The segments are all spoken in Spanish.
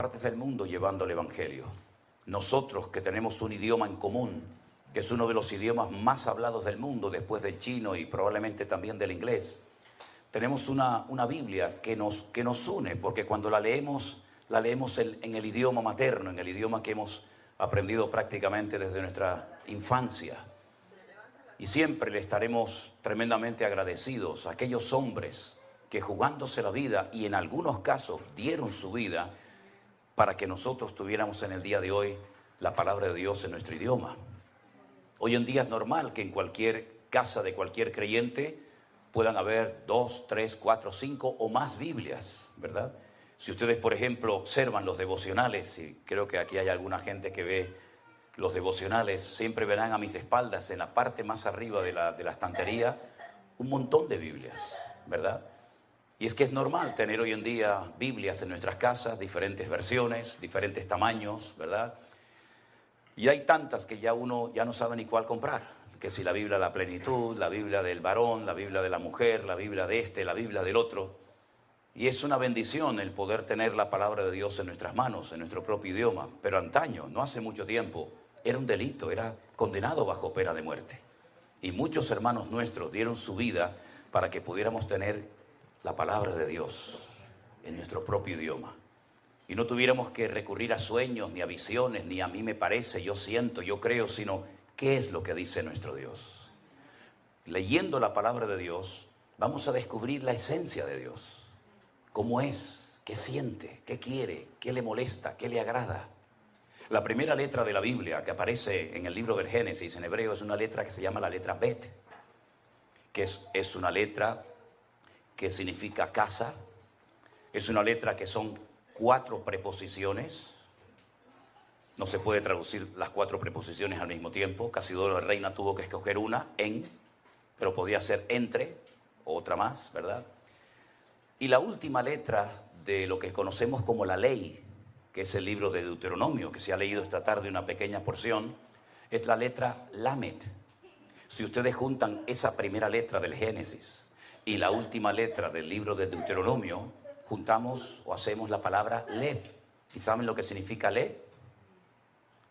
partes del mundo llevando el Evangelio. Nosotros que tenemos un idioma en común, que es uno de los idiomas más hablados del mundo después del chino y probablemente también del inglés, tenemos una Biblia que nos une, porque cuando la leemos en el idioma materno, en el idioma que hemos aprendido prácticamente desde nuestra infancia. Y siempre le estaremos tremendamente agradecidos a aquellos hombres que jugándose la vida y en algunos casos dieron su vida para que nosotros tuviéramos en el día de hoy la palabra de Dios en nuestro idioma. Hoy en día es normal que en cualquier casa de cualquier creyente puedan haber 2, 3, 4, 5 o más Biblias, ¿verdad? Si ustedes, por ejemplo, observan los devocionales, y creo que aquí hay alguna gente que ve los devocionales, siempre verán a mis espaldas, en la parte más arriba de la estantería, un montón de Biblias, ¿verdad? Y es que es normal tener hoy en día Biblias en nuestras casas, diferentes versiones, diferentes tamaños, ¿verdad? Y hay tantas que ya uno ya no sabe ni cuál comprar. Que si la Biblia de la plenitud, la Biblia del varón, la Biblia de la mujer, la Biblia de este, la Biblia del otro. Y es una bendición el poder tener la palabra de Dios en nuestras manos, en nuestro propio idioma. Pero antaño, no hace mucho tiempo, era un delito, era condenado bajo pena de muerte. Y muchos hermanos nuestros dieron su vida para que pudiéramos tener la palabra de Dios en nuestro propio idioma. Y no tuviéramos que recurrir a sueños, ni a visiones, ni a mí me parece, yo siento, yo creo, sino ¿qué es lo que dice nuestro Dios? Leyendo la palabra de Dios, vamos a descubrir la esencia de Dios. ¿Cómo es? ¿Qué siente? ¿Qué quiere? ¿Qué le molesta? ¿Qué le agrada? La primera letra de la Biblia que aparece en el libro del Génesis en hebreo es una letra que se llama la letra Bet, que es una letra que significa casa. Es una letra que son 4 preposiciones. No se puede traducir las 4 preposiciones al mismo tiempo. Casidoro de Reina tuvo que escoger una, en, pero podía ser entre, o otra más, ¿verdad? Y la última letra de lo que conocemos como la ley, que es el libro de Deuteronomio, que se ha leído esta tarde una pequeña porción, es la letra Lamed. Si ustedes juntan esa primera letra del Génesis y la última letra del libro de Deuteronomio, juntamos o hacemos la palabra Lev. ¿Y saben lo que significa Lev?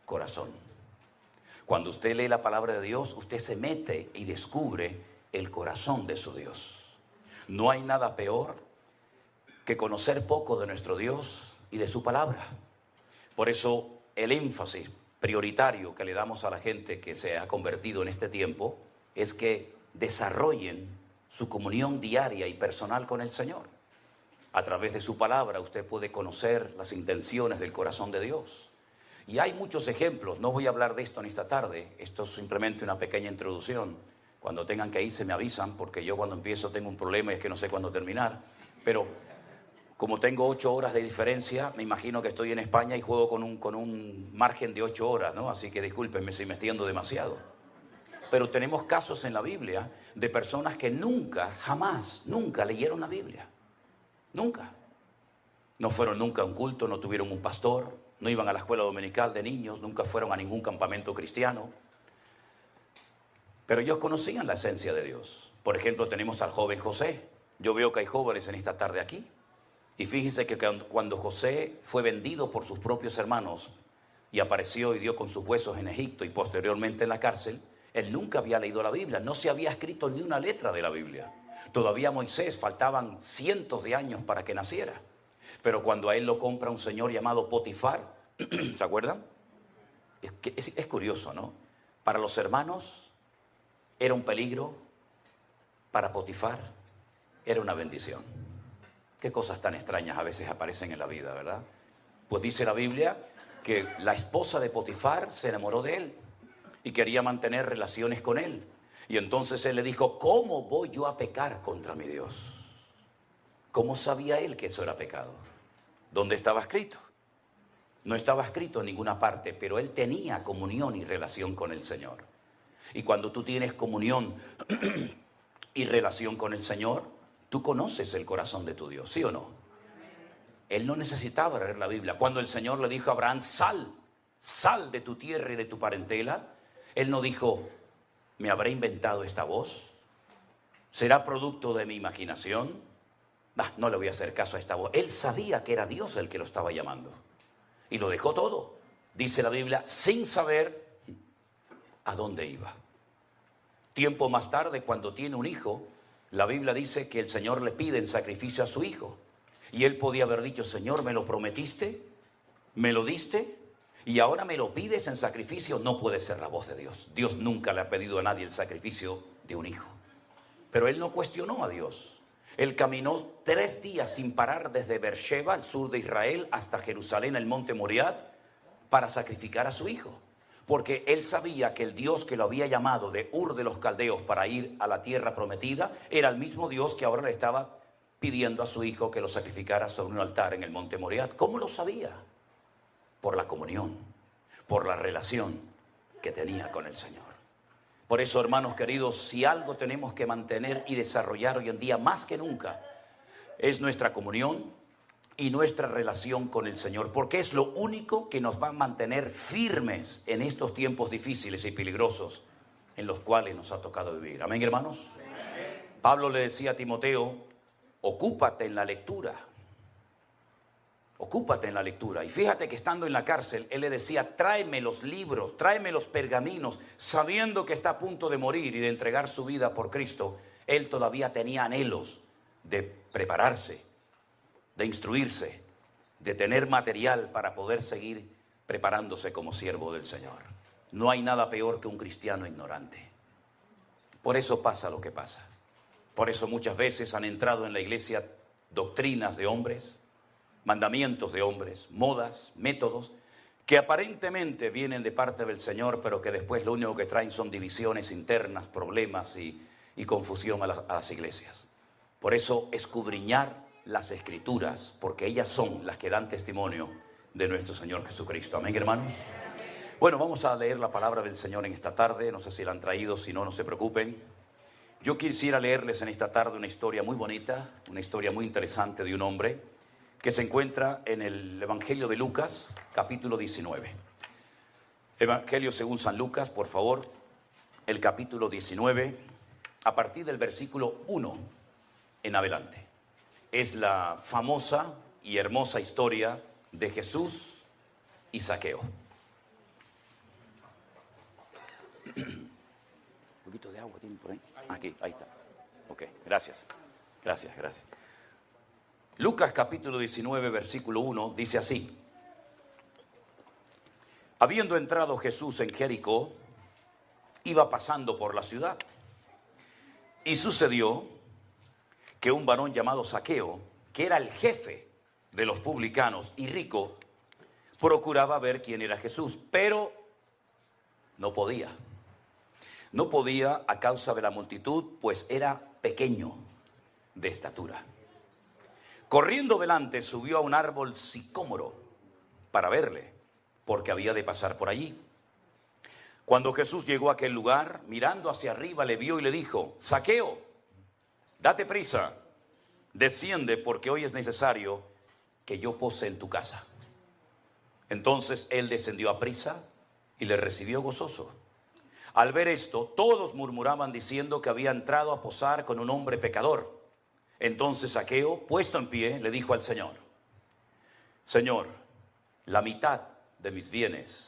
Corazón. Cuando usted lee la palabra de Dios, usted se mete y descubre el corazón de su Dios. No hay nada peor que conocer poco de nuestro Dios y de su palabra. Por eso el énfasis prioritario que le damos a la gente que se ha convertido en este tiempo es que desarrollen su comunión diaria y personal con el Señor. A través de su palabra usted puede conocer las intenciones del corazón de Dios. Y hay muchos ejemplos, no voy a hablar de esto en esta tarde, esto es simplemente una pequeña introducción. Cuando tengan que irse me avisan, porque yo cuando empiezo tengo un problema y es que no sé cuándo terminar. Pero como tengo 8 horas de diferencia, me imagino que estoy en España y juego con un margen de 8 horas, ¿no? Así que discúlpenme si me extiendo demasiado. Pero tenemos casos en la Biblia de personas que nunca, jamás, nunca leyeron la Biblia. Nunca. No fueron nunca a un culto, no tuvieron un pastor, no iban a la escuela dominical de niños, nunca fueron a ningún campamento cristiano. Pero ellos conocían la esencia de Dios. Por ejemplo, tenemos al joven José. Yo veo que hay jóvenes en esta tarde aquí. Y fíjense que cuando José fue vendido por sus propios hermanos y apareció y dio con sus huesos en Egipto y posteriormente en la cárcel, él nunca había leído la Biblia, no se había escrito ni una letra de la Biblia. Todavía Moisés faltaban cientos de años para que naciera. Pero cuando a él lo compra un señor llamado Potifar, ¿se acuerdan? Es curioso, ¿no? Para los hermanos era un peligro, para Potifar era una bendición. Qué cosas tan extrañas a veces aparecen en la vida, ¿verdad? Pues dice la Biblia que la esposa de Potifar se enamoró de él y quería mantener relaciones con él. Y entonces él le dijo, ¿cómo voy yo a pecar contra mi Dios? ¿Cómo sabía él que eso era pecado? ¿Dónde estaba escrito? No estaba escrito en ninguna parte, pero él tenía comunión y relación con el Señor. Y cuando tú tienes comunión y relación con el Señor, tú conoces el corazón de tu Dios, ¿sí o no? Él no necesitaba leer la Biblia. Cuando el Señor le dijo a Abraham, sal de tu tierra y de tu parentela, él no dijo, ¿me habré inventado esta voz? ¿Será producto de mi imaginación? No le voy a hacer caso a esta voz. Él sabía que era Dios el que lo estaba llamando. y lo dejó todo, dice la Biblia, sin saber a dónde iba. Tiempo más tarde, cuando tiene un hijo, la Biblia dice que el Señor le pide en sacrificio a su hijo. Y él podía haber dicho, Señor, ¿me lo prometiste? ¿Me lo diste? Y ahora me lo pides en sacrificio. No puede ser la voz de Dios. Dios nunca le ha pedido a nadie el sacrificio de un hijo. Pero él no cuestionó a Dios. Él caminó 3 días sin parar desde Beersheba, al sur de Israel, hasta Jerusalén, el monte Moriah, para sacrificar a su hijo. Porque él sabía que el Dios que lo había llamado de Ur de los Caldeos para ir a la tierra prometida era el mismo Dios que ahora le estaba pidiendo a su hijo que lo sacrificara sobre un altar en el monte Moriah. ¿Cómo lo sabía? Por la comunión, por la relación que tenía con el Señor. Por eso, hermanos queridos, si algo tenemos que mantener y desarrollar hoy en día más que nunca, es nuestra comunión y nuestra relación con el Señor, porque es lo único que nos va a mantener firmes en estos tiempos difíciles y peligrosos en los cuales nos ha tocado vivir. Amén, hermanos. Amén. Pablo le decía a Timoteo, ocúpate en la lectura. Ocúpate en la lectura. Y fíjate que estando en la cárcel, él le decía, tráeme los libros, tráeme los pergaminos, sabiendo que está a punto de morir y de entregar su vida por Cristo. Él todavía tenía anhelos de prepararse, de instruirse, de tener material para poder seguir preparándose como siervo del Señor. No hay nada peor que un cristiano ignorante. Por eso pasa lo que pasa. Por eso muchas veces han entrado en la iglesia doctrinas de hombres, mandamientos de hombres, modas, métodos, que aparentemente vienen de parte del Señor, pero que después lo único que traen son divisiones internas, problemas y confusión a las iglesias. Por eso escudriñar las Escrituras, porque ellas son las que dan testimonio de nuestro Señor Jesucristo. Amén, hermanos. Bueno, vamos a leer la palabra del Señor en esta tarde. No sé si la han traído, si no, no se preocupen. Yo quisiera leerles en esta tarde una historia muy bonita, una historia muy interesante de un hombre que se encuentra en el Evangelio de Lucas, capítulo 19. Evangelio según San Lucas, por favor, el capítulo 19, a partir del versículo 1 en adelante. Es la famosa y hermosa historia de Jesús y Zaqueo. Un poquito de agua tiene por ahí. Aquí, ahí está. Ok, gracias. Gracias. Lucas capítulo 19, versículo 1, dice así. Habiendo entrado Jesús en Jericó, iba pasando por la ciudad. Y sucedió que un varón llamado Zaqueo, que era el jefe de los publicanos y rico, procuraba ver quién era Jesús, pero no podía. No podía a causa de la multitud, pues era pequeño de estatura. Corriendo delante, subió a un árbol sicómoro para verle, porque había de pasar por allí. Cuando Jesús llegó a aquel lugar, mirando hacia arriba, le vio y le dijo, Zaqueo, date prisa, desciende, porque hoy es necesario que yo pose en tu casa. Entonces él descendió a prisa y le recibió gozoso. Al ver esto, todos murmuraban diciendo que había entrado a posar con un hombre pecador. Entonces Zaqueo, puesto en pie, le dijo al Señor, Señor, la mitad de mis bienes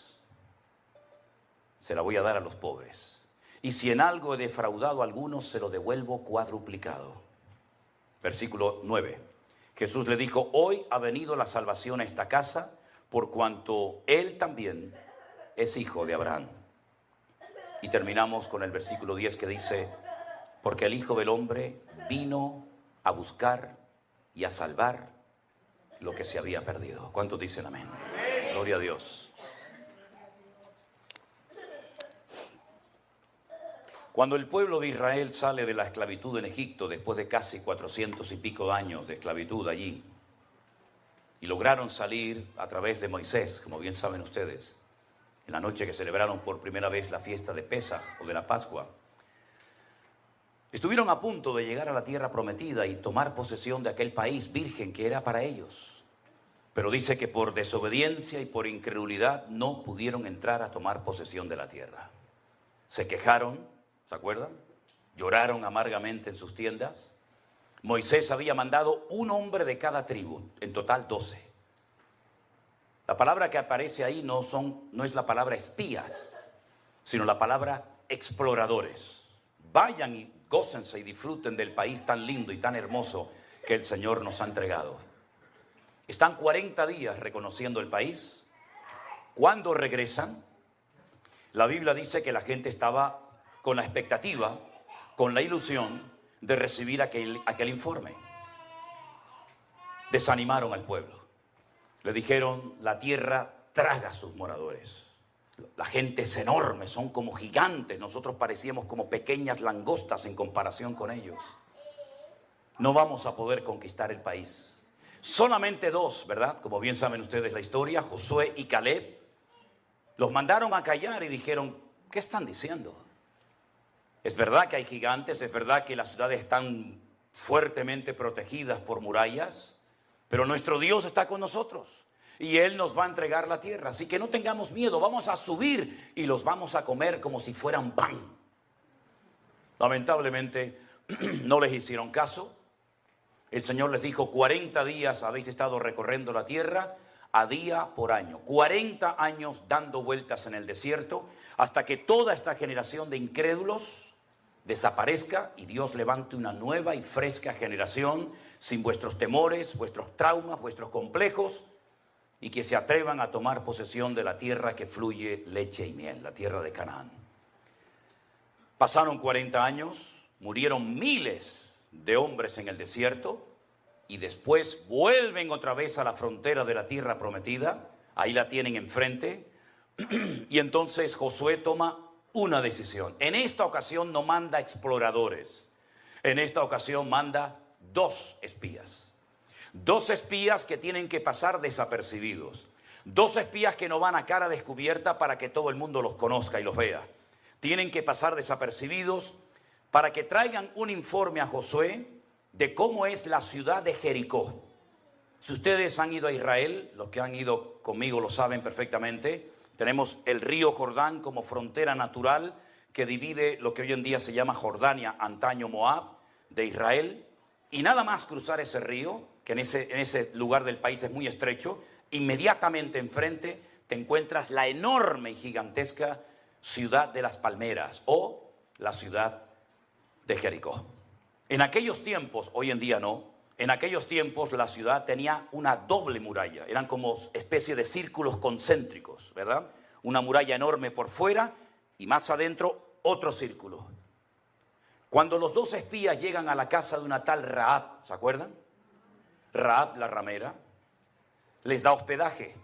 se la voy a dar a los pobres. Y si en algo he defraudado a algunos, se lo devuelvo cuadruplicado. Versículo 9. Jesús le dijo, hoy ha venido la salvación a esta casa, por cuanto él también es hijo de Abraham. Y terminamos con el versículo 10 que dice, porque el Hijo del Hombre vino a buscar y a salvar lo que se había perdido. ¿Cuántos dicen amén? Gloria a Dios. Cuando el pueblo de Israel sale de la esclavitud en Egipto, después de casi 400 y pico años de esclavitud allí, y lograron salir a través de Moisés, como bien saben ustedes, en la noche que celebraron por primera vez la fiesta de Pesaj o de la Pascua, estuvieron a punto de llegar a la tierra prometida y tomar posesión de aquel país virgen que era para ellos. Pero dice que por desobediencia y por incredulidad no pudieron entrar a tomar posesión de la tierra. Se quejaron, ¿se acuerdan? Lloraron amargamente en sus tiendas. Moisés había mandado un hombre de cada tribu, en total 12. La palabra que aparece ahí no es la palabra espías, sino la palabra exploradores. Vayan y gócense y disfruten del país tan lindo y tan hermoso que el Señor nos ha entregado. Están 40 días reconociendo el país. Cuando regresan, la Biblia dice que la gente estaba con la expectativa, con la ilusión de recibir aquel informe. Desanimaron al pueblo. Le dijeron, la tierra traga a sus moradores. La gente es enorme, son como gigantes. Nosotros parecíamos como pequeñas langostas en comparación con ellos. No vamos a poder conquistar el país. Solamente dos, ¿verdad? Como bien saben ustedes la historia, Josué y Caleb, los mandaron a callar y dijeron, ¿qué están diciendo? Es verdad que hay gigantes, es verdad que las ciudades están fuertemente protegidas por murallas, pero nuestro Dios está con nosotros y Él nos va a entregar la tierra. Así que no tengamos miedo, vamos a subir y los vamos a comer como si fueran pan. Lamentablemente no les hicieron caso. El Señor les dijo, 40 días habéis estado recorriendo la tierra a día por año. 40 años dando vueltas en el desierto hasta que toda esta generación de incrédulos desaparezca y Dios levante una nueva y fresca generación sin vuestros temores, vuestros traumas, vuestros complejos, y que se atrevan a tomar posesión de la tierra que fluye leche y miel, la tierra de Canaán. Pasaron 40 años, murieron miles de hombres en el desierto, y después vuelven otra vez a la frontera de la tierra prometida, ahí la tienen enfrente, y entonces Josué toma una decisión. En esta ocasión no manda exploradores, en esta ocasión manda 2 espías. 2 espías que tienen que pasar desapercibidos. 2 espías que no van a cara descubierta para que todo el mundo los conozca y los vea. Tienen que pasar desapercibidos para que traigan un informe a Josué de cómo es la ciudad de Jericó. Si ustedes han ido a Israel, los que han ido conmigo lo saben perfectamente, tenemos el río Jordán como frontera natural que divide lo que hoy en día se llama Jordania, antaño Moab, de Israel. Y nada más cruzar ese río, que en ese lugar del país es muy estrecho, inmediatamente enfrente te encuentras la enorme y gigantesca ciudad de las palmeras o la ciudad de Jericó. En aquellos tiempos, hoy en día no, en aquellos tiempos la ciudad tenía una doble muralla, eran como especie de círculos concéntricos, ¿verdad? Una muralla enorme por fuera y más adentro otro círculo. Cuando los 2 espías llegan a la casa de una tal Rahab, ¿se acuerdan? Rahab la ramera, les da hospedaje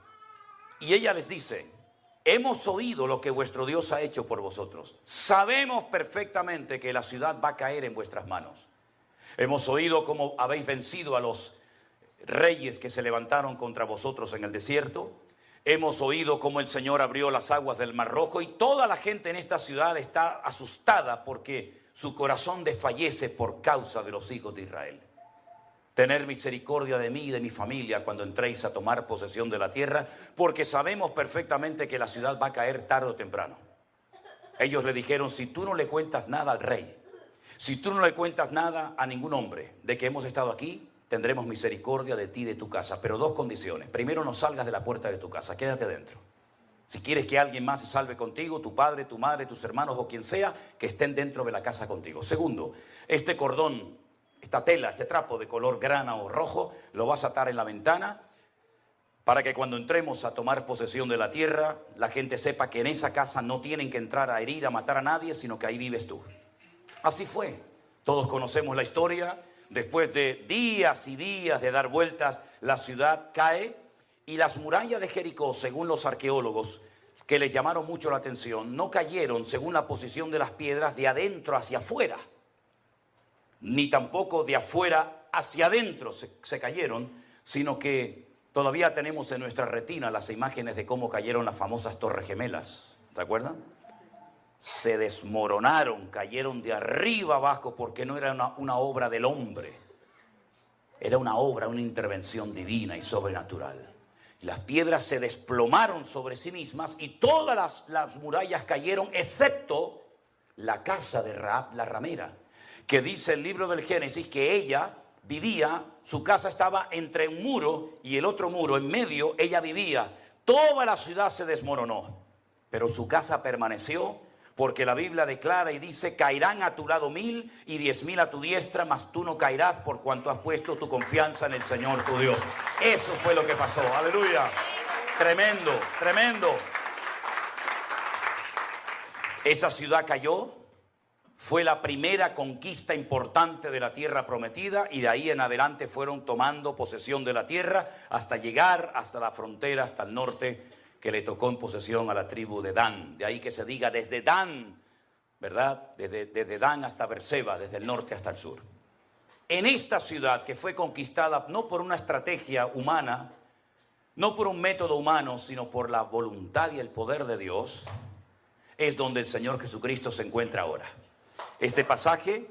y ella les dice, hemos oído lo que vuestro Dios ha hecho por vosotros. Sabemos perfectamente que la ciudad va a caer en vuestras manos. Hemos oído cómo habéis vencido a los reyes que se levantaron contra vosotros en el desierto. Hemos oído cómo el Señor abrió las aguas del Mar Rojo y toda la gente en esta ciudad está asustada porque su corazón desfallece por causa de los hijos de Israel. Tener misericordia de mí y de mi familia cuando entréis a tomar posesión de la tierra, porque sabemos perfectamente que la ciudad va a caer tarde o temprano. Ellos le dijeron, si tú no le cuentas nada al rey, si tú no le cuentas nada a ningún hombre de que hemos estado aquí, tendremos misericordia de ti y de tu casa. Pero 2 condiciones. Primero, no salgas de la puerta de tu casa, quédate dentro. Si quieres que alguien más se salve contigo, tu padre, tu madre, tus hermanos o quien sea, que estén dentro de la casa contigo. Segundo, este cordón, esta tela, este trapo de color grana o rojo, lo vas a atar en la ventana para que cuando entremos a tomar posesión de la tierra, la gente sepa que en esa casa no tienen que entrar a herir, a matar a nadie, sino que ahí vives tú. Así fue. Todos conocemos la historia. Después de días y días de dar vueltas, la ciudad cae y las murallas de Jericó, según los arqueólogos, que les llamaron mucho la atención, no cayeron según la posición de las piedras de adentro hacia afuera, ni tampoco de afuera hacia adentro se cayeron, sino que todavía tenemos en nuestra retina las imágenes de cómo cayeron las famosas Torres Gemelas. ¿Te acuerdan? Se desmoronaron, cayeron de arriba abajo porque no era una obra del hombre. Era una obra, una intervención divina y sobrenatural. Las piedras se desplomaron sobre sí mismas y todas las murallas cayeron, excepto la casa de Rahab la ramera, que dice el libro del Génesis que ella vivía, su casa estaba entre un muro y el otro muro, en medio ella vivía, Toda la ciudad se desmoronó, pero su casa permaneció, porque la Biblia declara y dice: caerán a tu lado 1000 y 10.000 a tu diestra, mas tú no caerás, por cuanto has puesto tu confianza en el Señor tu Dios. Eso fue lo que pasó. Aleluya. Tremendo, tremendo. Esa ciudad cayó. Fue la primera conquista importante de la tierra prometida, y de ahí en adelante fueron tomando posesión de la tierra hasta llegar hasta la frontera, hasta el norte, que le tocó en posesión a la tribu de Dan. De ahí que se diga desde Dan, ¿verdad? Desde Dan hasta Berseba, desde el norte hasta el sur. En esta ciudad, que fue conquistada no por una estrategia humana, no por un método humano, sino por la voluntad y el poder de Dios, es donde el Señor Jesucristo se encuentra ahora. Este pasaje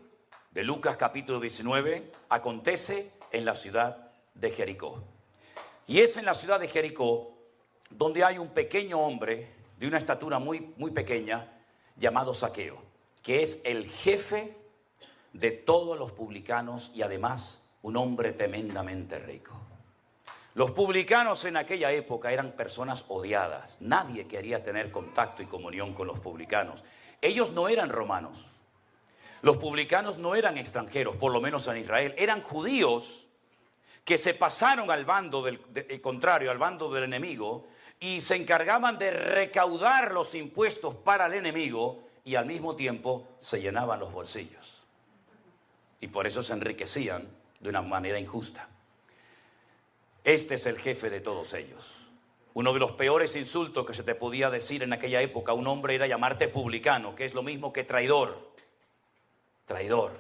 de Lucas capítulo 19 acontece en la ciudad de Jericó. Y es en la ciudad de Jericó donde hay un pequeño hombre de una estatura muy, muy pequeña llamado Zaqueo, que es el jefe de todos los publicanos y además un hombre tremendamente rico. Los publicanos en aquella época eran personas odiadas. Nadie quería tener contacto y comunión con los publicanos. Ellos no eran romanos. Los publicanos no eran extranjeros, por lo menos en Israel. Eran judíos que se pasaron al bando contrario, al bando del enemigo, y se encargaban de recaudar los impuestos para el enemigo, y al mismo tiempo se llenaban los bolsillos. Y por eso se enriquecían de una manera injusta. Este es el jefe de todos ellos. Uno de los peores insultos que se te podía decir en aquella época a un hombre era llamarte publicano, que es lo mismo que traidor. Traidor,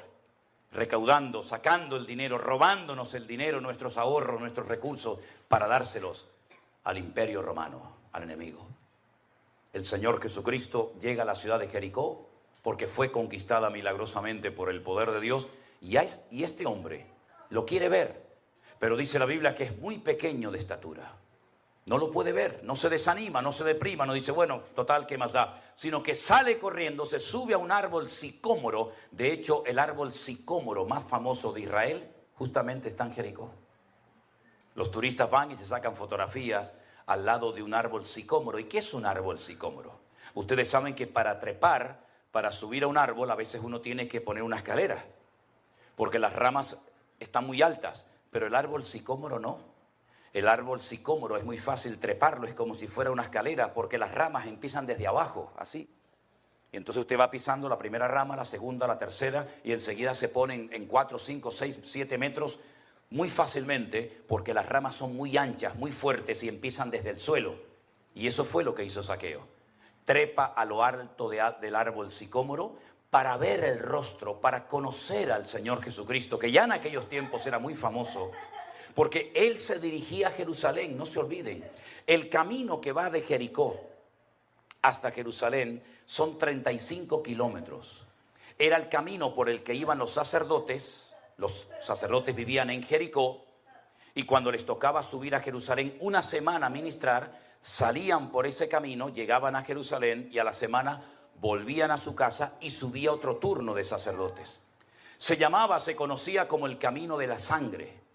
recaudando, sacando el dinero, robándonos el dinero, nuestros ahorros, nuestros recursos, para dárselos al imperio romano, al enemigo. El Señor Jesucristo llega a la ciudad de Jericó porque fue conquistada milagrosamente por el poder de Dios, y este hombre lo quiere ver, pero dice la Biblia que es muy pequeño de estatura. No lo puede ver, no se desanima, no se deprima, no dice, bueno, total, ¿qué más da? Sino que sale corriendo, se sube a un árbol sicómoro. De hecho, el árbol sicómoro más famoso de Israel justamente está en Jericó. Los turistas van y se sacan fotografías al lado de un árbol sicómoro. ¿Y qué es un árbol sicómoro? Ustedes saben que para trepar, para subir a un árbol, a veces uno tiene que poner una escalera, porque las ramas están muy altas, pero el árbol sicómoro no. El árbol sicómoro es muy fácil treparlo, es como si fuera una escalera, porque las ramas empiezan desde abajo, así. Y entonces usted va pisando la primera rama, la segunda, la tercera, y enseguida se ponen en 4, 5, 6, 7 metros muy fácilmente, porque las ramas son muy anchas, muy fuertes, y empiezan desde el suelo. Y eso fue lo que hizo Zaqueo. Trepa a lo alto del árbol sicómoro para ver el rostro, para conocer al Señor Jesucristo, que ya en aquellos tiempos era muy famoso, porque él se dirigía a Jerusalén. No se olviden, el camino que va de Jericó hasta Jerusalén son 35 kilómetros. Era el camino por el que iban los sacerdotes. Los sacerdotes vivían en Jericó, y cuando les tocaba subir a Jerusalén una semana a ministrar, salían por ese camino, llegaban a Jerusalén, y a la semana volvían a su casa y subía otro turno de sacerdotes. Se conocía como el camino de la sangre,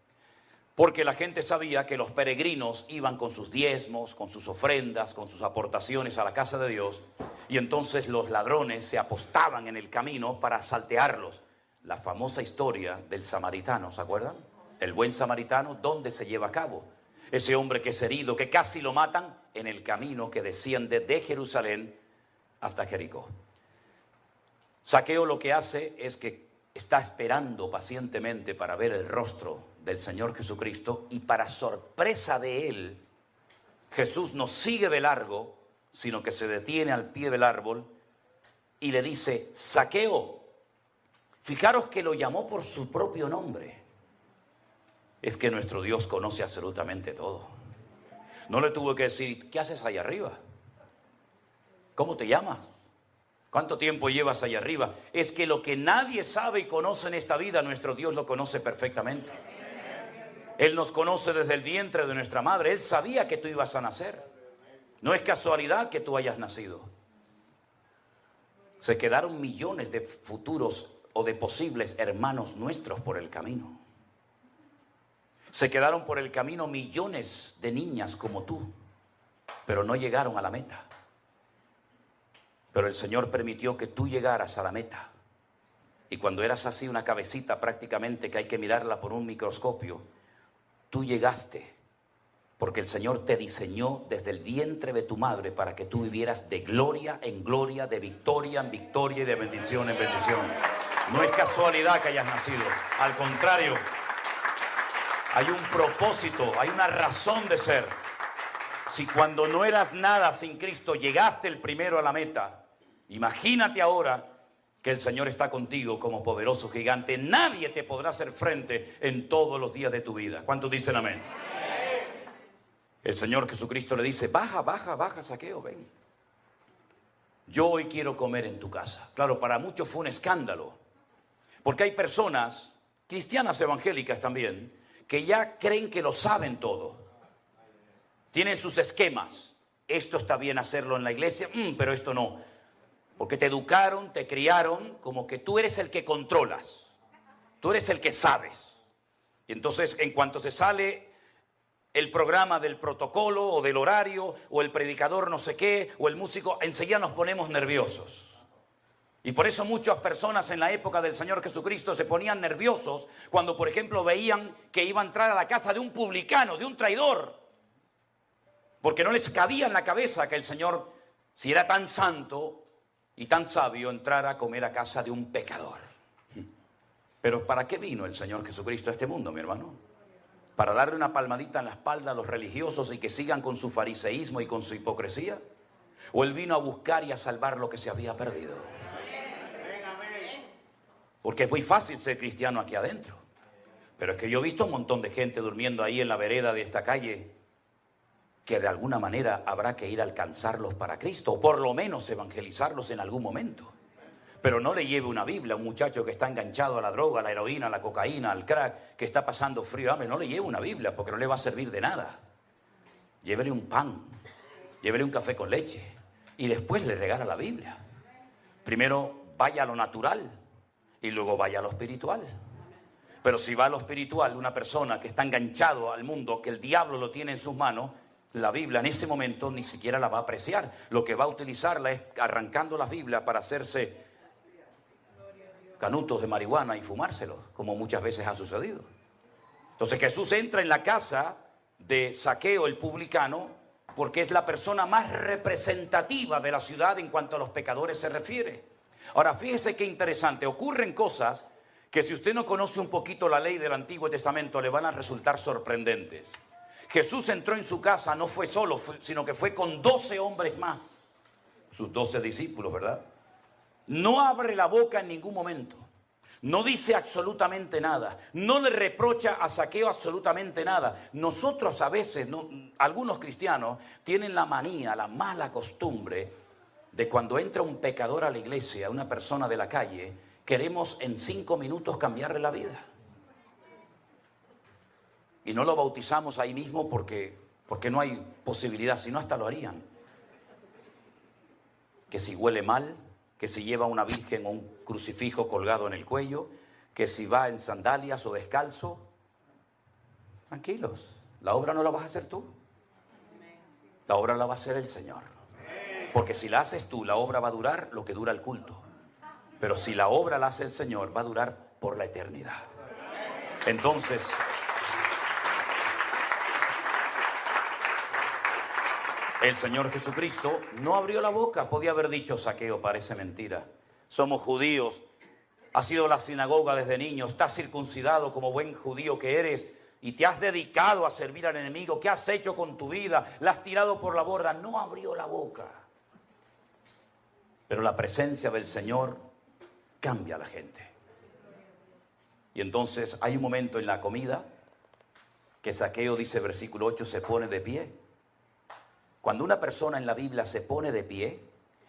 porque la gente sabía que los peregrinos iban con sus diezmos, con sus ofrendas, con sus aportaciones a la casa de Dios, y entonces los ladrones se apostaban en el camino para saltearlos. La famosa historia del samaritano, ¿se acuerdan? El buen samaritano, ¿dónde se lleva a cabo? Ese hombre que es herido, que casi lo matan, en el camino que desciende de Jerusalén hasta Jericó. Zaqueo lo que hace es que está esperando pacientemente para ver el rostro del Señor Jesucristo, y para sorpresa de él, Jesús no sigue de largo, sino que se detiene al pie del árbol y le dice: Zaqueo. Fijaros que lo llamó por su propio nombre. Es que nuestro Dios conoce absolutamente todo. No le tuvo que decir: ¿qué haces allá arriba? ¿Cómo te llamas? ¿Cuánto tiempo llevas allá arriba? Es que lo que nadie sabe y conoce en esta vida, nuestro Dios lo conoce perfectamente. Él nos conoce desde el vientre de nuestra madre. Él sabía que tú ibas a nacer. No es casualidad que tú hayas nacido. Se quedaron millones de futuros o de posibles hermanos nuestros por el camino. Se quedaron por el camino millones de niñas como tú. pero no llegaron a la meta. Pero el Señor permitió que tú llegaras a la meta. Y cuando eras así una cabecita prácticamente que hay que mirarla por un microscopio, tú llegaste porque el Señor te diseñó desde el vientre de tu madre para que tú vivieras de gloria en gloria, de victoria en victoria y de bendición en bendición. No es casualidad que hayas nacido, al contrario, hay un propósito, hay una razón de ser. Si cuando no eras nada sin Cristo llegaste el primero a la meta, imagínate ahora que el Señor está contigo como poderoso gigante. Nadie te podrá hacer frente en todos los días de tu vida. ¿Cuántos dicen amén? El Señor Jesucristo le dice, baja, baja, baja, Zaqueo, ven. Yo hoy quiero comer en tu casa. Claro, para muchos fue un escándalo. Porque hay personas, cristianas evangélicas también, que ya creen que lo saben todo. Tienen sus esquemas. Esto está bien hacerlo en la iglesia, pero esto no. Porque te educaron, te criaron como que tú eres el que controlas. Tú eres el que sabes. Y entonces, en cuanto se sale el programa del protocolo o del horario o el predicador no sé qué o el músico, enseguida nos ponemos nerviosos. Y por eso muchas personas en la época del Señor Jesucristo se ponían nerviosos cuando, por ejemplo, veían que iba a entrar a la casa de un publicano, de un traidor. Porque no les cabía en la cabeza que el Señor, si era tan santo y tan sabio, entrara a comer a casa de un pecador. Pero ¿para qué vino el Señor Jesucristo a este mundo, mi hermano? ¿Para darle una palmadita en la espalda a los religiosos y que sigan con su fariseísmo y con su hipocresía? ¿O Él vino a buscar y a salvar lo que se había perdido? Porque es muy fácil ser cristiano aquí adentro. Pero es que yo he visto un montón de gente durmiendo ahí en la vereda de esta calle que de alguna manera habrá que ir a alcanzarlos para Cristo, o por lo menos evangelizarlos en algún momento. Pero no le lleve una Biblia a un muchacho que está enganchado a la droga, a la heroína, a la cocaína, al crack, que está pasando frío, hambre. No le lleve una Biblia porque no le va a servir de nada. Llévele un pan, llévele un café con leche y después le regala la Biblia. Primero vaya a lo natural y luego vaya a lo espiritual. Pero si va a lo espiritual, una persona que está enganchado al mundo, que el diablo lo tiene en sus manos, la Biblia en ese momento ni siquiera la va a apreciar. Lo que va a utilizarla es arrancando la Biblia para hacerse canutos de marihuana y fumárselos, como muchas veces ha sucedido. Entonces Jesús entra en la casa de Zaqueo, el publicano, porque es la persona más representativa de la ciudad en cuanto a los pecadores se refiere. Ahora, fíjese qué interesante, ocurren cosas que si usted no conoce un poquito la ley del Antiguo Testamento le van a resultar sorprendentes. Jesús entró en su casa, no fue solo, sino que fue con 12 hombres más, sus 12 discípulos, ¿verdad? No abre la boca en ningún momento, no dice absolutamente nada, no le reprocha a Zaqueo absolutamente nada. Nosotros a veces, algunos cristianos tienen la manía, la mala costumbre de cuando entra un pecador a la iglesia, una persona de la calle, queremos en 5 minutos cambiarle la vida. Y no lo bautizamos ahí mismo porque no hay posibilidad, si no hasta lo harían. Que si huele mal, que si lleva una virgen o un crucifijo colgado en el cuello, que si va en sandalias o descalzo. Tranquilos, la obra no la vas a hacer tú. La obra la va a hacer el Señor. Porque si la haces tú, la obra va a durar lo que dura el culto. Pero si la obra la hace el Señor, va a durar por la eternidad. Entonces, el Señor Jesucristo no abrió la boca. Podía haber dicho: Zaqueo, parece mentira. Somos judíos. Has ido a la sinagoga desde niño. Estás circuncidado como buen judío que eres. Y te has dedicado a servir al enemigo. ¿Qué has hecho con tu vida? La has tirado por la borda. No abrió la boca. Pero la presencia del Señor cambia a la gente. Y entonces hay un momento en la comida que Zaqueo, dice versículo 8, se pone de pie. Cuando una persona en la Biblia se pone de pie,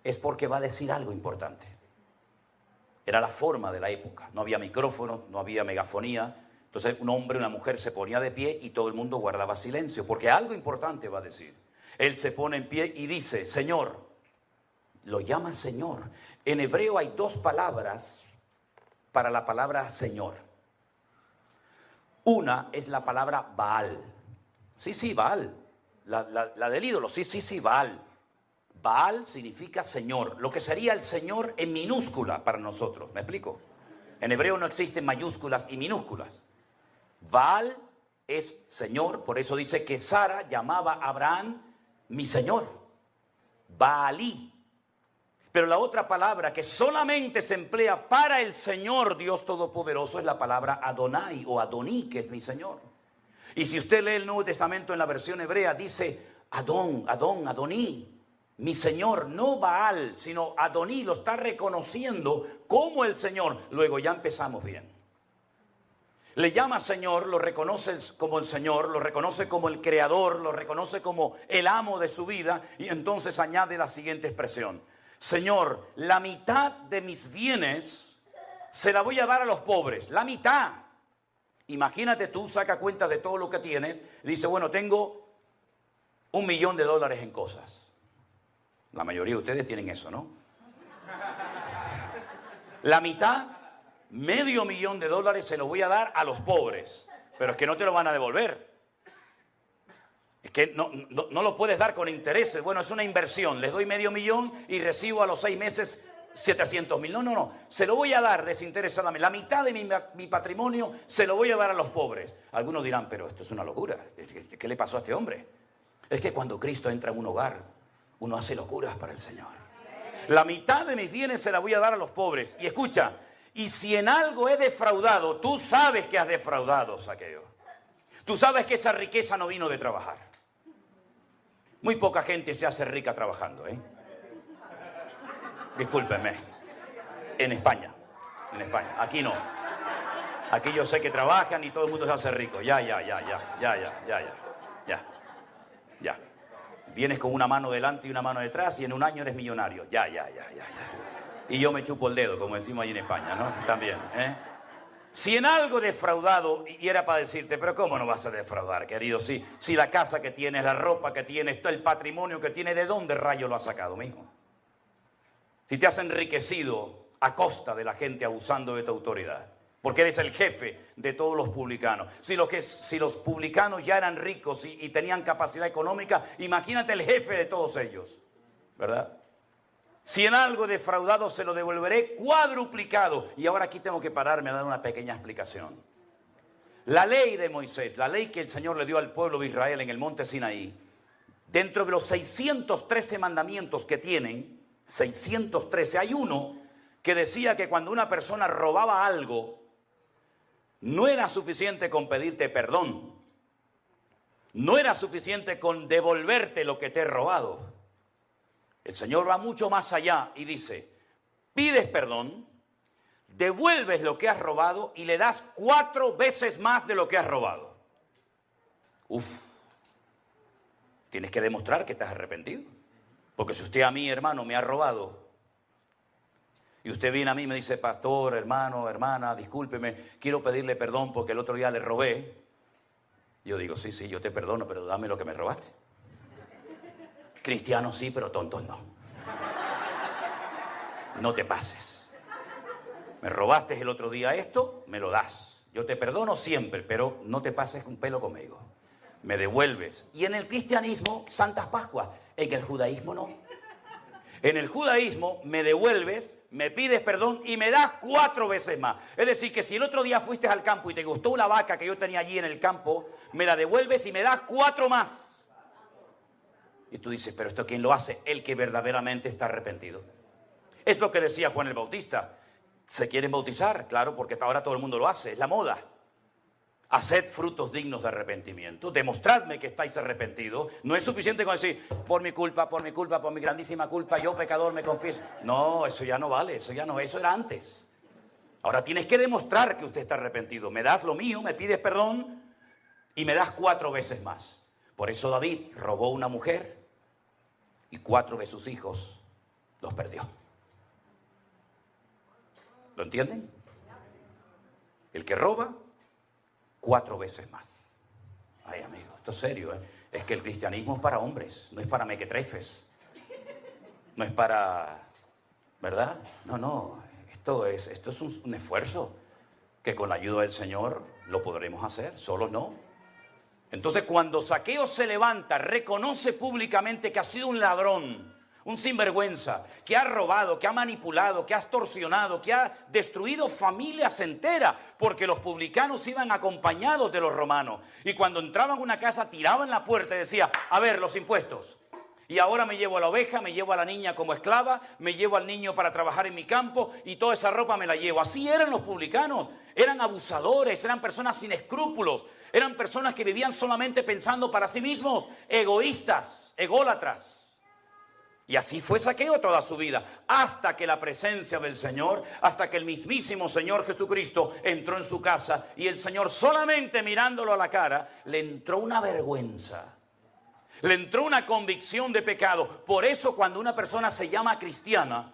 es porque va a decir algo importante. Era la forma de la época. No había micrófono, no había megafonía. Entonces un hombre, una mujer se ponía de pie y todo el mundo guardaba silencio, porque algo importante va a decir. Él se pone en pie y dice: Señor. Lo llama Señor. En hebreo hay 2 palabras para la palabra Señor. Una es la palabra Baal. Sí, Baal. La del ídolo, sí, Baal. Baal significa Señor, lo que sería el Señor en minúscula para nosotros, ¿me explico? En hebreo no existen mayúsculas y minúsculas. Baal es Señor, por eso dice que Sara llamaba a Abraham mi Señor, Baalí. Pero la otra palabra que solamente se emplea para el Señor Dios Todopoderoso es la palabra Adonai o Adoní, que es mi Señor. Y si usted lee el Nuevo Testamento en la versión hebrea, dice Adoní, mi Señor, no Baal, sino Adoní, lo está reconociendo como el Señor. Luego ya empezamos bien. Le llama Señor, lo reconoce como el Señor, lo reconoce como el Creador, lo reconoce como el amo de su vida, y entonces añade la siguiente expresión: Señor, la mitad de mis bienes se la voy a dar a los pobres, la mitad. Imagínate tú, saca cuenta de todo lo que tienes, dice, bueno, tengo $1.000.000 en cosas. La mayoría de ustedes tienen eso, ¿no? La mitad, $500.000 se lo voy a dar a los pobres, pero es que no te lo van a devolver. Es que no lo puedes dar con intereses. Bueno, es una inversión, les doy $500.000 y recibo a los 6 meses 700.000. No, se lo voy a dar desinteresadamente. La mitad de mi patrimonio se lo voy a dar a los pobres. Algunos dirán, pero esto es una locura. ¿Qué le pasó a este hombre? Es que cuando Cristo entra en un hogar, uno hace locuras para el Señor. La mitad de mis bienes se la voy a dar a los pobres. Y escucha, y si en algo he defraudado, tú sabes que has defraudado, Zaqueo. Tú sabes que esa riqueza no vino de trabajar. Muy poca gente se hace rica trabajando, ¿eh? Discúlpenme. En España. Aquí no. Aquí yo sé que trabajan y todo el mundo se hace rico. Ya. Vienes con una mano delante y una mano detrás y en un año eres millonario. Ya. Y yo me chupo el dedo, como decimos ahí en España, ¿no? También, ¿eh? Si en algo defraudado, y era para decirte, pero ¿cómo no vas a defraudar, querido? Si la casa que tienes, la ropa que tienes, todo el patrimonio que tienes, ¿de dónde rayo lo has sacado, mijo? Si te has enriquecido a costa de la gente abusando de tu autoridad, porque eres el jefe de todos los publicanos. Si los publicanos ya eran ricos y tenían capacidad económica, imagínate el jefe de todos ellos, ¿verdad? Si en algo defraudado se lo devolveré cuadruplicado. Y ahora aquí tengo que pararme a dar una pequeña explicación. La ley de Moisés, la ley que el Señor le dio al pueblo de Israel en el monte Sinaí, dentro de los 613 mandamientos que tienen, 613, hay uno que decía que cuando una persona robaba algo, no era suficiente con pedirte perdón. No era suficiente con devolverte lo que te he robado. El Señor va mucho más allá y dice, pides perdón, devuelves lo que has robado y le das 4 veces más de lo que has robado. Tienes que demostrar que estás arrepentido. Porque si usted a mí, hermano, me ha robado, y usted viene a mí y me dice, pastor, hermano, hermana, discúlpeme, quiero pedirle perdón porque el otro día le robé. Yo digo, sí, yo te perdono, pero dame lo que me robaste. Cristianos sí, pero tontos no. No te pases. Me robaste el otro día esto, me lo das. Yo te perdono siempre, pero no te pases un pelo conmigo. Me devuelves. Y en el cristianismo, Santas Pascuas. En el judaísmo no. En el judaísmo me devuelves, me pides perdón y me das 4 veces más. Es decir, que si el otro día fuiste al campo y te gustó una vaca que yo tenía allí en el campo, me la devuelves y me das 4 más. Y tú dices, pero ¿esto quién lo hace? El que verdaderamente está arrepentido. Es lo que decía Juan el Bautista. ¿Se quieren bautizar? Claro, porque ahora todo el mundo lo hace, es la moda. Haced frutos dignos de arrepentimiento. Demostradme que estáis arrepentidos. No es suficiente con decir, por mi culpa, por mi grandísima culpa, yo pecador me confieso. No, eso ya no vale, eso era antes. Ahora tienes que demostrar que usted está arrepentido. Me das lo mío, me pides perdón y me das 4 veces más. Por eso David robó una mujer y 4 de sus hijos los perdió. ¿Lo entienden? El que roba, 4 veces más. Ay, amigo, esto es serio, ¿eh? Es que el cristianismo es para hombres, no es para mequetrefes. No es para... ¿Verdad? No. Esto es un esfuerzo que con la ayuda del Señor lo podremos hacer. Solos no. Entonces cuando Zaqueo se levanta, reconoce públicamente que ha sido un ladrón, un sinvergüenza, que ha robado, que ha manipulado, que ha extorsionado, que ha destruido familias enteras, porque los publicanos iban acompañados de los romanos. Y cuando entraban a una casa, tiraban la puerta y decía, a ver, los impuestos. Y ahora me llevo a la oveja, me llevo a la niña como esclava, me llevo al niño para trabajar en mi campo y toda esa ropa me la llevo. Así eran los publicanos, eran abusadores, eran personas sin escrúpulos, eran personas que vivían solamente pensando para sí mismos, egoístas, ególatras. Y así fue Zaqueo toda su vida, hasta que la presencia del Señor, hasta que el mismísimo Señor Jesucristo entró en su casa y el Señor solamente mirándolo a la cara, le entró una vergüenza. Le entró una convicción de pecado. Por eso cuando una persona se llama cristiana,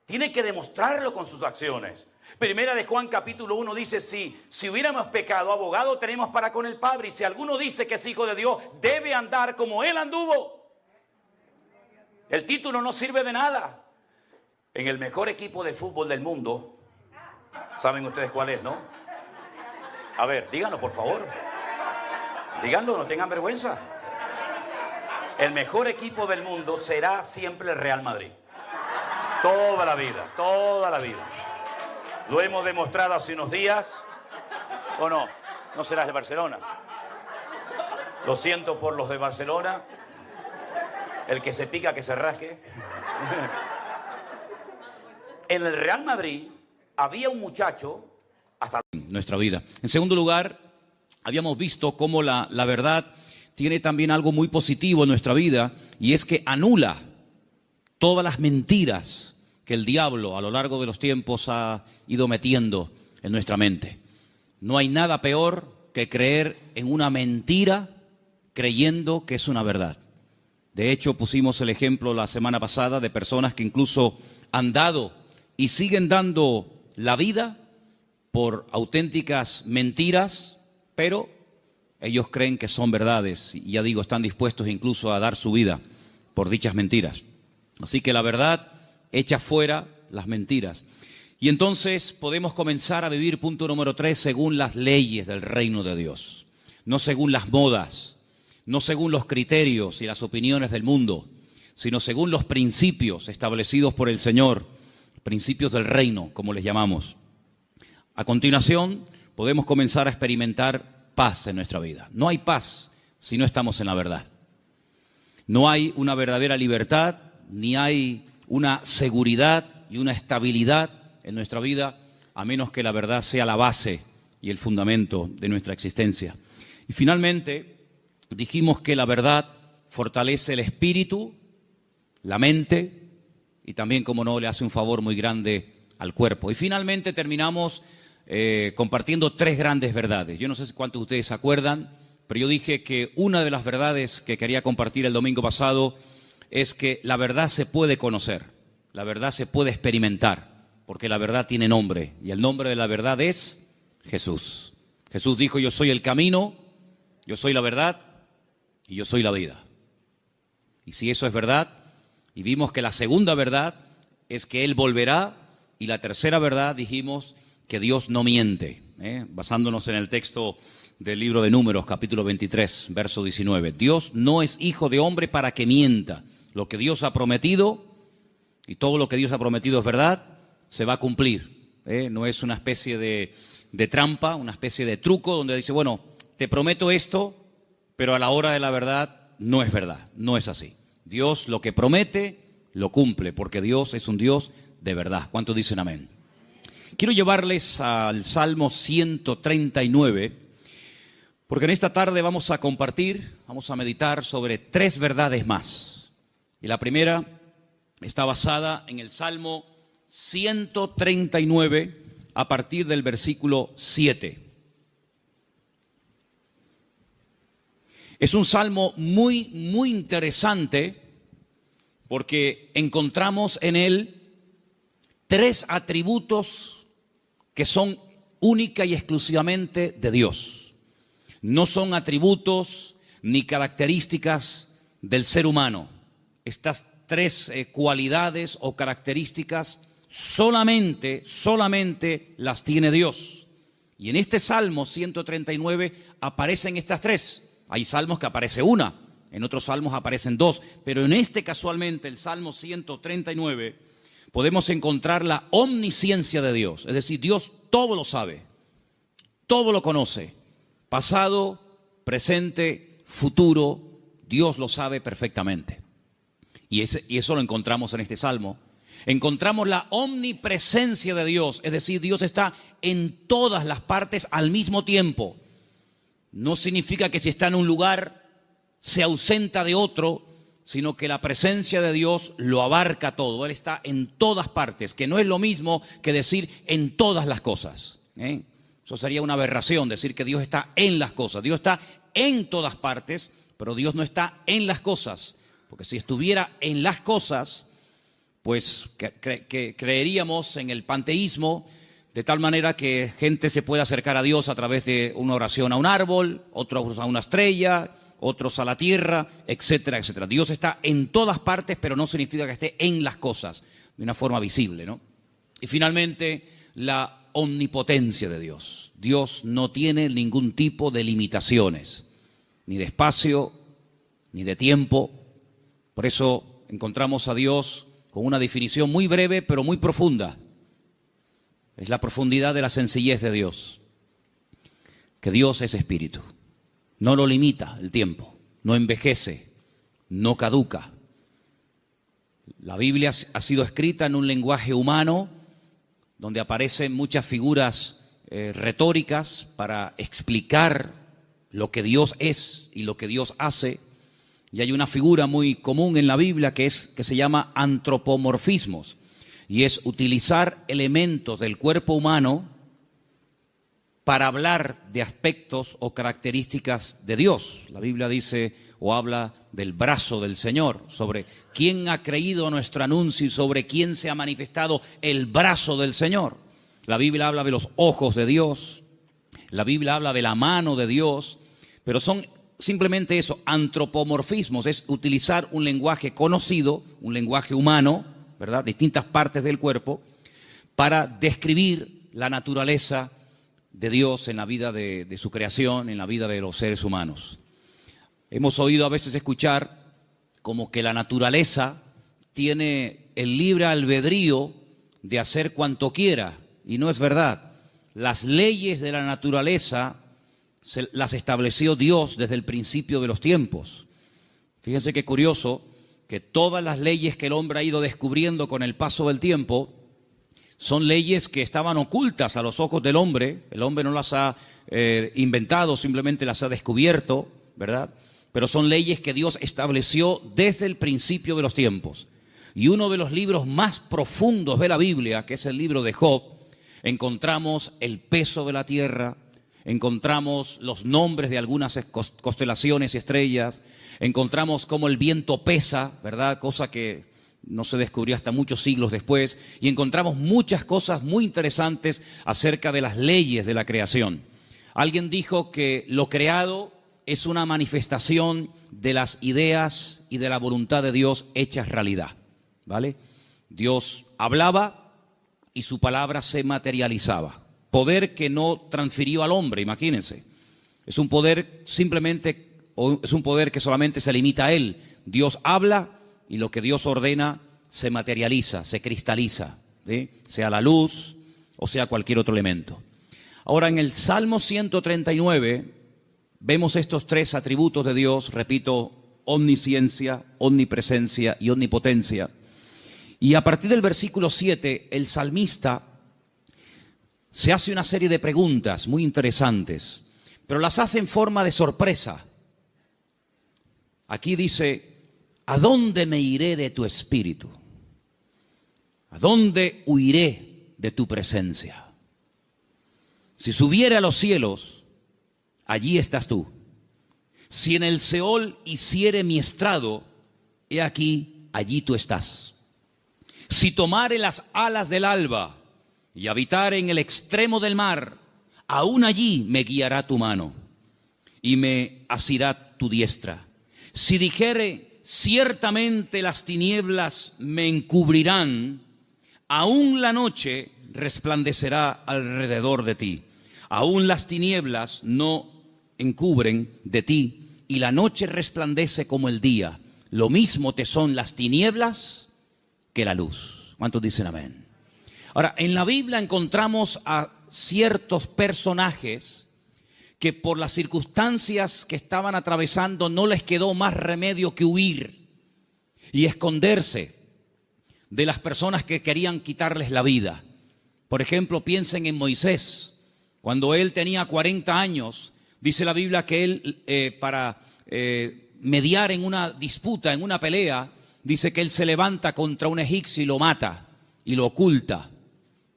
tiene que demostrarlo con sus acciones. Primera de Juan capítulo 1 dice, si hubiéramos pecado, abogado tenemos para con el Padre. Y si alguno dice que es hijo de Dios, debe andar como Él anduvo. El título no sirve de nada. En el mejor equipo de fútbol del mundo, ¿saben ustedes cuál es, no? A ver, díganlo por favor. Díganlo, no tengan vergüenza. El mejor equipo del mundo será siempre el Real Madrid. Toda la vida, toda la vida. Lo hemos demostrado hace unos días. ¿O no? No serás de Barcelona. Lo siento por los de Barcelona. El que se pica, que se rasque. En el Real Madrid había un muchacho hasta nuestra vida. En segundo lugar, habíamos visto cómo la verdad tiene también algo muy positivo en nuestra vida, y es que anula todas las mentiras que el diablo a lo largo de los tiempos ha ido metiendo en nuestra mente. No hay nada peor que creer en una mentira creyendo que es una verdad. De hecho, pusimos el ejemplo la semana pasada de personas que incluso han dado y siguen dando la vida por auténticas mentiras, pero ellos creen que son verdades y ya digo, están dispuestos incluso a dar su vida por dichas mentiras. Así que la verdad echa fuera las mentiras. Y entonces podemos comenzar a vivir, punto número 3, según las leyes del reino de Dios. No según las modas, no según los criterios y las opiniones del mundo, sino según los principios establecidos por el Señor, principios del reino, como les llamamos. A continuación, podemos comenzar a experimentar paz en nuestra vida. No hay paz si no estamos en la verdad. No hay una verdadera libertad, ni hay una seguridad y una estabilidad en nuestra vida, a menos que la verdad sea la base y el fundamento de nuestra existencia. Y finalmente, dijimos que la verdad fortalece el espíritu, la mente, y también, como no, le hace un favor muy grande al cuerpo. Y finalmente terminamos compartiendo 3 grandes verdades. Yo no sé cuántos de ustedes se acuerdan, pero yo dije que una de las verdades que quería compartir el domingo pasado es que la verdad se puede conocer, la verdad se puede experimentar, porque la verdad tiene nombre, y el nombre de la verdad es Jesús. Jesús dijo, yo soy el camino, yo soy la verdad y yo soy la vida. Y si eso es verdad, y vimos que la segunda verdad es que Él volverá, y la tercera verdad dijimos que Dios no miente, basándonos en el texto del libro de Números, capítulo 23, verso 19. Dios no es hijo de hombre para que mienta. Lo que Dios ha prometido, y todo lo que Dios ha prometido es verdad, se va a cumplir. No es una especie de trampa, una especie de truco donde dice, bueno, te prometo esto, pero a la hora de la verdad no es verdad, no es así. Dios lo que promete, lo cumple, porque Dios es un Dios de verdad. ¿Cuántos dicen amén? Quiero llevarles al Salmo 139, porque en esta tarde vamos a compartir, vamos a meditar sobre 3 verdades más. Y la primera está basada en el Salmo 139, a partir del versículo 7. Es un salmo muy interesante, porque encontramos en él 3 atributos que son única y exclusivamente de Dios. No son atributos ni características del ser humano. Estas 3 cualidades o características solamente las tiene Dios. Y en este Salmo 139 aparecen estas tres. Hay salmos que aparece una, en otros salmos aparecen dos, pero en este casualmente, el Salmo 139, podemos encontrar la omnisciencia de Dios. Es decir, Dios todo lo sabe, todo lo conoce, pasado, presente, futuro, Dios lo sabe perfectamente. Y eso lo encontramos en este Salmo. Encontramos la omnipresencia de Dios, es decir, Dios está en todas las partes al mismo tiempo. No significa que si está en un lugar se ausenta de otro, sino que la presencia de Dios lo abarca todo. Él está en todas partes, que no es lo mismo que decir en todas las cosas. Eso sería una aberración, decir que Dios está en las cosas. Dios está en todas partes, pero Dios no está en las cosas. Porque si estuviera en las cosas, pues creeríamos en el panteísmo, de tal manera que gente se pueda acercar a Dios a través de una oración a un árbol, otros a una estrella, otros a la tierra, etcétera, etcétera. Dios está en todas partes, pero no significa que esté en las cosas, de una forma visible, ¿no? Y finalmente, la omnipotencia de Dios. Dios no tiene ningún tipo de limitaciones, ni de espacio, ni de tiempo. Por eso encontramos a Dios con una definición muy breve, pero muy profunda. Es la profundidad de la sencillez de Dios. Que Dios es espíritu. No lo limita el tiempo, no envejece, no caduca. La Biblia ha sido escrita en un lenguaje humano, donde aparecen muchas figuras retóricas para explicar lo que Dios es y lo que Dios hace. Y hay una figura muy común en la Biblia que se llama antropomorfismos, y es utilizar elementos del cuerpo humano para hablar de aspectos o características de Dios. La Biblia dice o habla del brazo del Señor, sobre quién ha creído nuestro anuncio y sobre quién se ha manifestado el brazo del Señor. La Biblia habla de los ojos de Dios, la Biblia habla de la mano de Dios, pero son simplemente eso, antropomorfismos, es utilizar un lenguaje conocido, un lenguaje humano, ¿verdad?, distintas partes del cuerpo, para describir la naturaleza de Dios en la vida de su creación, en la vida de los seres humanos. Hemos oído a veces escuchar como que la naturaleza tiene el libre albedrío de hacer cuanto quiera, y no es verdad. Las leyes de la naturaleza las estableció Dios desde el principio de los tiempos. Fíjense qué curioso que todas las leyes que el hombre ha ido descubriendo con el paso del tiempo son leyes que estaban ocultas a los ojos del hombre. El hombre no las ha inventado, simplemente las ha descubierto, ¿verdad? Pero son leyes que Dios estableció desde el principio de los tiempos. Y uno de los libros más profundos de la Biblia, que es el libro de Job, encontramos el peso de la tierra, encontramos los nombres de algunas constelaciones y estrellas, encontramos cómo el viento pesa, ¿verdad? Cosa que no se descubrió hasta muchos siglos después, y encontramos muchas cosas muy interesantes acerca de las leyes de la creación. Alguien dijo que lo creado es una manifestación de las ideas y de la voluntad de Dios hechas realidad, ¿vale? Dios hablaba y su palabra se materializaba. Poder que no transfirió al hombre, imagínense. Es un poder simplemente, o es un poder que solamente se limita a él. Dios habla y lo que Dios ordena se materializa, se cristaliza, ¿sí? Sea la luz o sea cualquier otro elemento. Ahora, en el Salmo 139 vemos estos tres atributos de Dios, repito, omnisciencia, omnipresencia y omnipotencia. Y a partir del versículo 7, el salmista se hace una serie de preguntas muy interesantes, pero las hace en forma de sorpresa. Aquí dice: ¿a dónde me iré de tu espíritu? ¿A dónde huiré de tu presencia? Si subiere a los cielos, allí estás tú. Si en el Seol hiciere mi estrado, he aquí, allí tú estás. Si tomare las alas del alba y habitar en el extremo del mar, aún allí me guiará tu mano y me asirá tu diestra. Si dijere, ciertamente las tinieblas me encubrirán, aún la noche resplandecerá alrededor de ti. aún las tinieblas no encubren de ti, y la noche resplandece como el día. Lo mismo te son las tinieblas que la luz. ¿Cuántos dicen amén? Ahora, en la Biblia encontramos a ciertos personajes que por las circunstancias que estaban atravesando no les quedó más remedio que huir y esconderse de las personas que querían quitarles la vida. Por ejemplo, piensen en Moisés. Cuando él tenía 40 años, dice la Biblia que él, para mediar en una disputa, en una pelea, dice que él se levanta contra un egipcio y lo mata y lo oculta.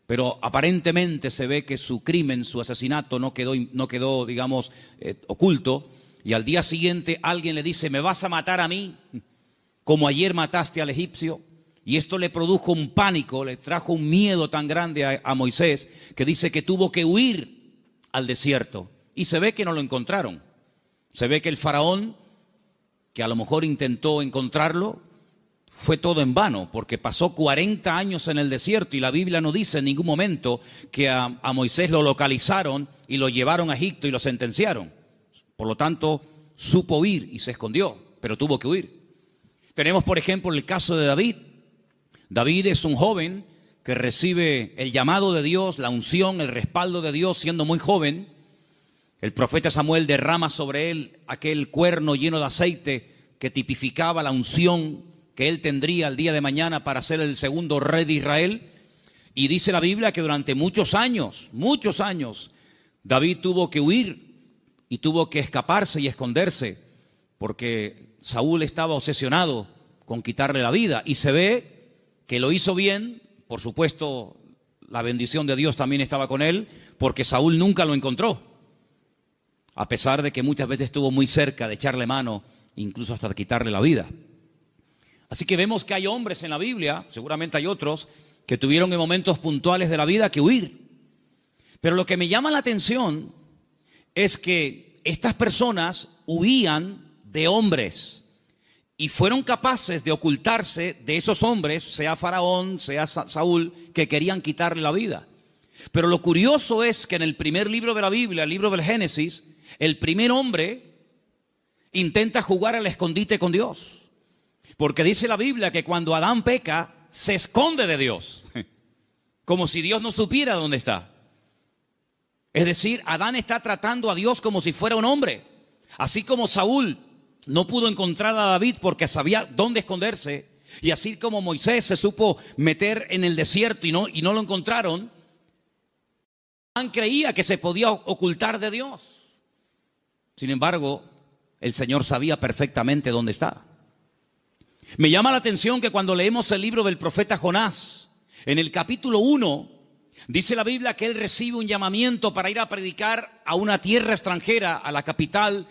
Pero aparentemente se ve que su crimen, su asesinato no quedó, digamos, oculto. Y al día siguiente alguien le dice: ¿me vas a matar a mí como ayer mataste al egipcio? Y esto le produjo un pánico, le trajo un miedo tan grande a Moisés, que dice que tuvo que huir al desierto. Y se ve que no lo encontraron. Se ve que el faraón, que a lo mejor intentó encontrarlo, fue todo en vano, porque pasó 40 años en el desierto y la Biblia no dice en ningún momento que a Moisés lo localizaron y lo llevaron a Egipto y lo sentenciaron. Por lo tanto, supo huir y se escondió, pero tuvo que huir. Tenemos, por ejemplo, el caso de David. David es un joven que recibe el llamado de Dios, la unción, el respaldo de Dios siendo muy joven. El profeta Samuel derrama sobre él aquel cuerno lleno de aceite que tipificaba la unción que él tendría el día de mañana para ser el segundo rey de Israel. Y dice la Biblia que durante muchos años, David tuvo que huir y tuvo que escaparse y esconderse, porque Saúl estaba obsesionado con quitarle la vida. Y se ve que lo hizo bien, por supuesto, la bendición de Dios también estaba con él, porque Saúl nunca lo encontró, a pesar de que muchas veces estuvo muy cerca de echarle mano, incluso hasta de quitarle la vida. Así que vemos que hay hombres en la Biblia, seguramente hay otros, que tuvieron en momentos puntuales de la vida que huir. Pero lo que me llama la atención es que estas personas huían de hombres y fueron capaces de ocultarse de esos hombres, sea Faraón, sea Saúl, que querían quitarle la vida. Pero lo curioso es que en el primer libro de la Biblia, el libro del Génesis, el primer hombre intenta jugar al escondite con Dios. Porque dice la Biblia que cuando Adán peca, se esconde de Dios, como si Dios no supiera dónde está. Es decir, Adán está tratando a Dios como si fuera un hombre. Así como Saúl no pudo encontrar a David porque sabía dónde esconderse, y así como Moisés se supo meter en el desierto y no lo encontraron, Adán creía que se podía ocultar de Dios. Sin embargo, el Señor sabía perfectamente dónde está. Me llama la atención que cuando leemos el libro del profeta Jonás, en el capítulo 1, dice la Biblia que él recibe un llamamiento para ir a predicar a una tierra extranjera, a la capital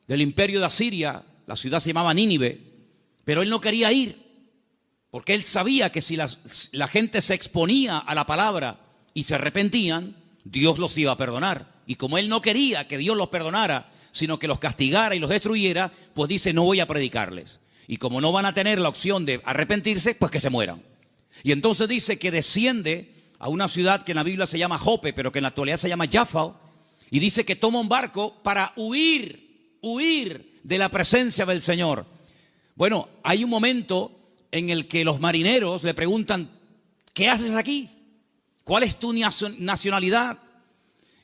del imperio de Asiria. La ciudad se llamaba Nínive, pero él no quería ir, porque él sabía que si la gente se exponía a la palabra y se arrepentían, Dios los iba a perdonar. Y como él no quería que Dios los perdonara, sino que los castigara y los destruyera, pues dice: no voy a predicarles. Y como no van a tener la opción de arrepentirse, pues que se mueran. Y entonces dice que desciende a una ciudad que en la Biblia se llama Jope, pero que en la actualidad se llama Jaffa, y dice que toma un barco para huir de la presencia del Señor. Bueno, hay un momento en el que los marineros le preguntan: ¿qué haces aquí? ¿Cuál es tu nacionalidad?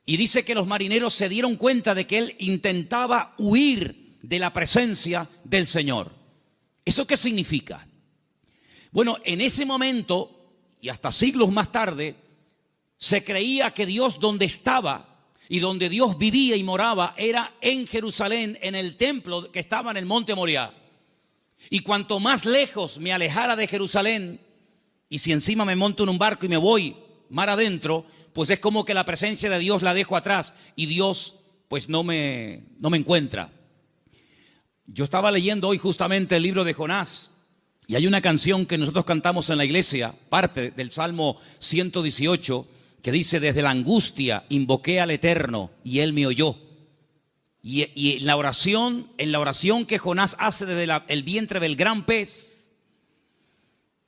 Y dice que los marineros se dieron cuenta de que él intentaba huir de la presencia del Señor. ¿Eso qué significa? Bueno, en ese momento, y hasta siglos más tarde, se creía que Dios donde estaba y donde Dios vivía y moraba era en Jerusalén, en el templo que estaba en el monte Moriah. Y cuanto más lejos me alejara de Jerusalén, y si encima me monto en un barco y me voy mar adentro, pues es como que la presencia de Dios la dejo atrás y Dios pues no me encuentra. Yo estaba leyendo hoy justamente el libro de Jonás y hay una canción que nosotros cantamos en la iglesia, parte del Salmo 118, que dice: desde la angustia invoqué al Eterno y Él me oyó. Y en la oración que Jonás hace desde el vientre del gran pez,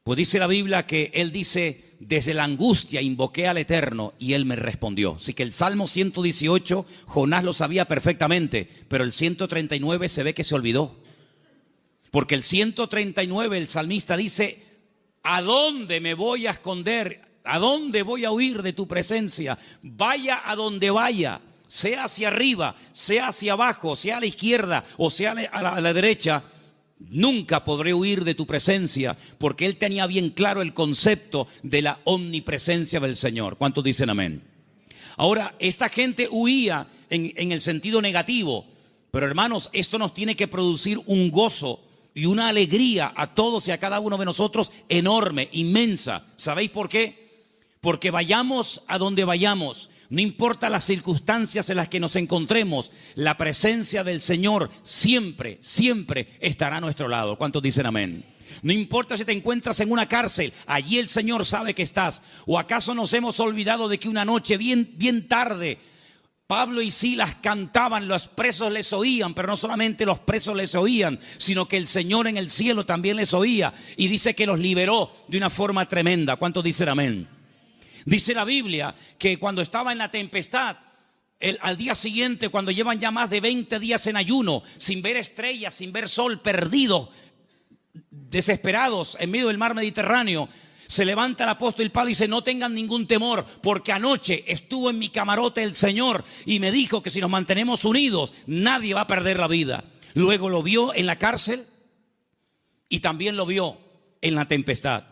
pues dice la Biblia que él dice: desde la angustia invoqué al Eterno y Él me respondió. Así que el Salmo 118, Jonás lo sabía perfectamente, pero el 139 se ve que se olvidó. Porque el 139, el salmista dice: ¿a dónde me voy a esconder? ¿A dónde voy a huir de tu presencia? Vaya a donde vaya, sea hacia arriba, sea hacia abajo, sea a la izquierda o sea a la derecha, nunca podré huir de tu presencia, porque él tenía bien claro el concepto de la omnipresencia del Señor. ¿Cuántos dicen amén? Ahora, esta gente huía en el sentido negativo, pero hermanos, esto nos tiene que producir un gozo y una alegría a todos y a cada uno de nosotros enorme, inmensa. ¿Sabéis por qué? Porque vayamos a donde vayamos, no importa las circunstancias en las que nos encontremos, la presencia del Señor siempre, siempre estará a nuestro lado. ¿Cuántos dicen amén? No importa si te encuentras en una cárcel, allí el Señor sabe que estás. ¿O acaso nos hemos olvidado de que una noche bien tarde Pablo y Silas cantaban, los presos les oían, pero no solamente los presos les oían, sino que el Señor en el cielo también les oía, y dice que los liberó de una forma tremenda? ¿Cuántos dicen amén? Dice la Biblia que cuando estaba en la tempestad, al día siguiente, cuando llevan ya más de 20 días en ayuno, sin ver estrellas, sin ver sol, perdidos, desesperados en medio del mar Mediterráneo, se levanta el apóstol Pablo y dice: no tengan ningún temor, porque anoche estuvo en mi camarote el Señor y me dijo que si nos mantenemos unidos, nadie va a perder la vida. Luego lo vio en la cárcel y también lo vio en la tempestad.